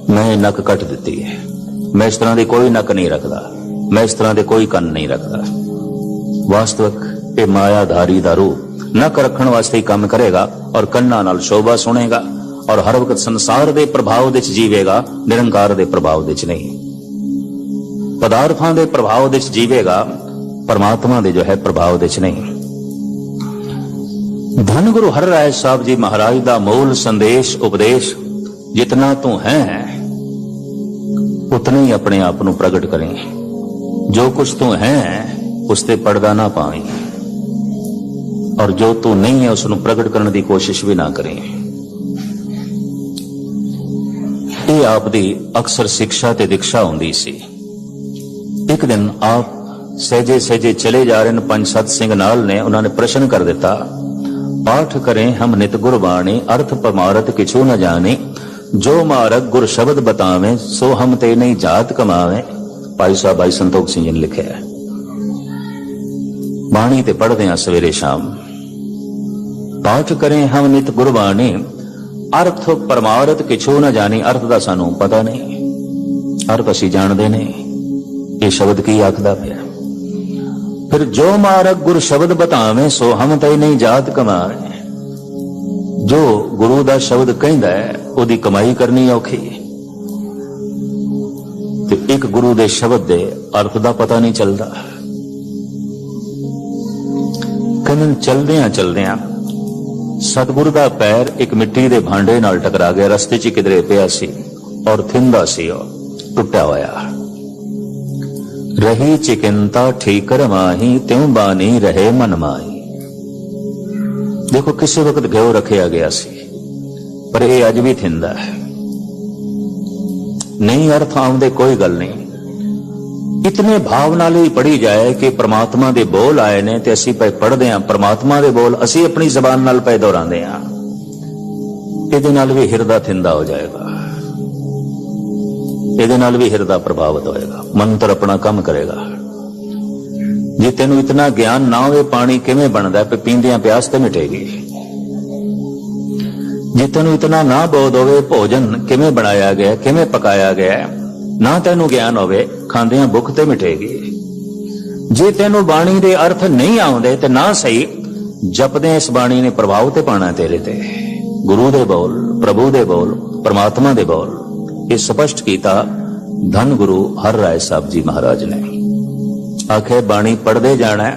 मैं नक कट दिती है, मैं इस तरह की कोई नक नहीं रखदा, मैं इस तरह के कोई कन्न नहीं रखदा। वास्तविक ये मायाधारी दा रूप नक रखण वास्ते ही काम करेगा और कन्ना नाल शोभा सुनेगा और हर वक्त संसार दे प्रभाव दे जीवेगा, निरंकार दे प्रभाव दे नहीं, पदार्थां दे प्रभाव दे जीवेगा, परमात्मा दे जो है प्रभाव दे नहीं। धन गुरु हर राय साहब जी महाराज दा मूल संदेश उपदेश, जितना तू है उतने ही अपने आप को प्रगट करें। जो कुछ तू है उसते पर्दा ना पावे, और जो तू नहीं है उसको प्रगट करने की कोशिश भी ना करें। ये आप दी अक्सर शिक्षा ते दीक्षा होंदी सी। एक दिन आप सहजे सहजे चले जा रहे, 5-7 सिंह नाल ने, उन्होंने प्रश्न कर दिता, पाठ करें हम नित गुरबाणी, अर्थ पमारत किछु न जाने, जो मारक गुर शब्द बतावे, सो हम ते नहीं जात कमावे। भाई साहब भाई संतोख सिंह जी ने लिखे है। बाणी ते पढ़ते हैं सवेरे शाम। पाठ करें हम नित गुरबाणी, अर्थ परमारत किछु न जानी। अर्थ दा सानू पता नहीं, अर्थ असी जानते नहीं, ये शब्द की आखदा पिया। फिर जो मारक गुर शब्द बतावे, सो हम ते नहीं जात कमावे। जो गुरु दा शब्द कहंदा है ओदी कमाई करनी औखी, ते एक गुरु दे शब्द दे अर्थ दा पता नहीं चलदा। कहंदे चलदियां चलदियां सतगुरु दा पैर एक मिट्टी दे भांडे नाल टकरा गया, रस्ते च किधरे पिया सी और थिंदा सी, टुट्टा होया। रही चिकिंता ठीकर माही, त्यों बानी रहे मन माही। देखो किसी वक्त घ्यो रखिया गया सी, पर यह अज भी थिंदा है। नहीं अर्थ आउंदे कोई गल नहीं, इतने भाव नाल ही पढ़ी जाए कि परमात्मा दे बोल आए ने ते असीं पे पढ़दे हां, परमात्मा दे बोल असीं अपनी जबान नाल पे दोहरांदे हां, इहदे नाल भी हिरदा थिंदा हो जाएगा, इहदे नाल भी हिरदा प्रभावित होएगा, मंत्र अपना काम करेगा। जे तेनू इतना ज्ञान ना होवे पानी किवें बनदा है, पींदियां प्यास ते मिटेगी। जे तेनू इतना ना बोध होवे भोजन किवें बनाया गया, किवें पकाया गया, ना तेनू ज्ञान होवे खांदियां भुख ते मिटेगी। जे तेनू बाणी दे अर्थ नहीं आउंदे ते ना सही जपदे इस बाणी ने प्रभाव ते पाना तेरे ते। गुरु दे बोल, प्रभु दे बोल, परमात्मा दे बोल, ये स्पष्ट कीता धन गुरु हर राय साहब जी महाराज ने। आखे बाणी पढ़दे जाना है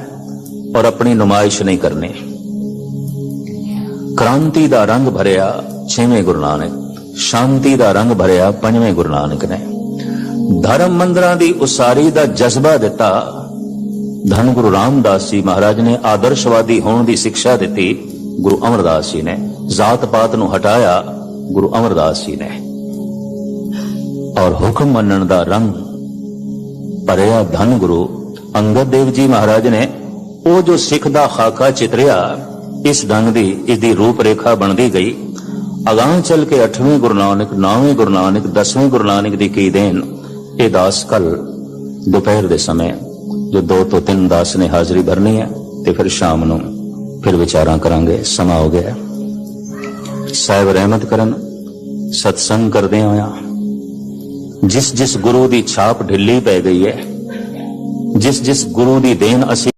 और अपनी नुमाइश नहीं करनी। क्रांति दा रंग भरिया 6वें गुरु नानक, शांति दा रंग भरिया 5वें गुरु नानक ने, धर्म मंदिरां दी उसारी दा जज्बा दिता धन गुरु रामदास जी महाराज ने, आदर्शवादी होने की शिक्षा दी गुरु अमरदास जी ने, जात पात नूं हटाया गुरु अमरदास जी ने, और हुक्म मनण दा रंग भरिया धन गुरु अंगद देव जी महाराज ने। वो जो सिख दा खाका चितरिया इस ढंग दी इसकी रूप रेखा बनती गई। अगां चल के 8वें गुरु नानक, 9वें गुरु नानक, 10वें गुरु नानक की की देन। ये दास कल दोपहर के समय जो 2 तो 3 दास ने हाजरी भरनी है, तो फिर शाम नूं फिर विचारां करांगे। समा हो गया। साहिब रहमत करन सत्संग करदे होया जिस जिस गुरु की छाप ढिली पै गई है, जिस जिस गुरु की देन असी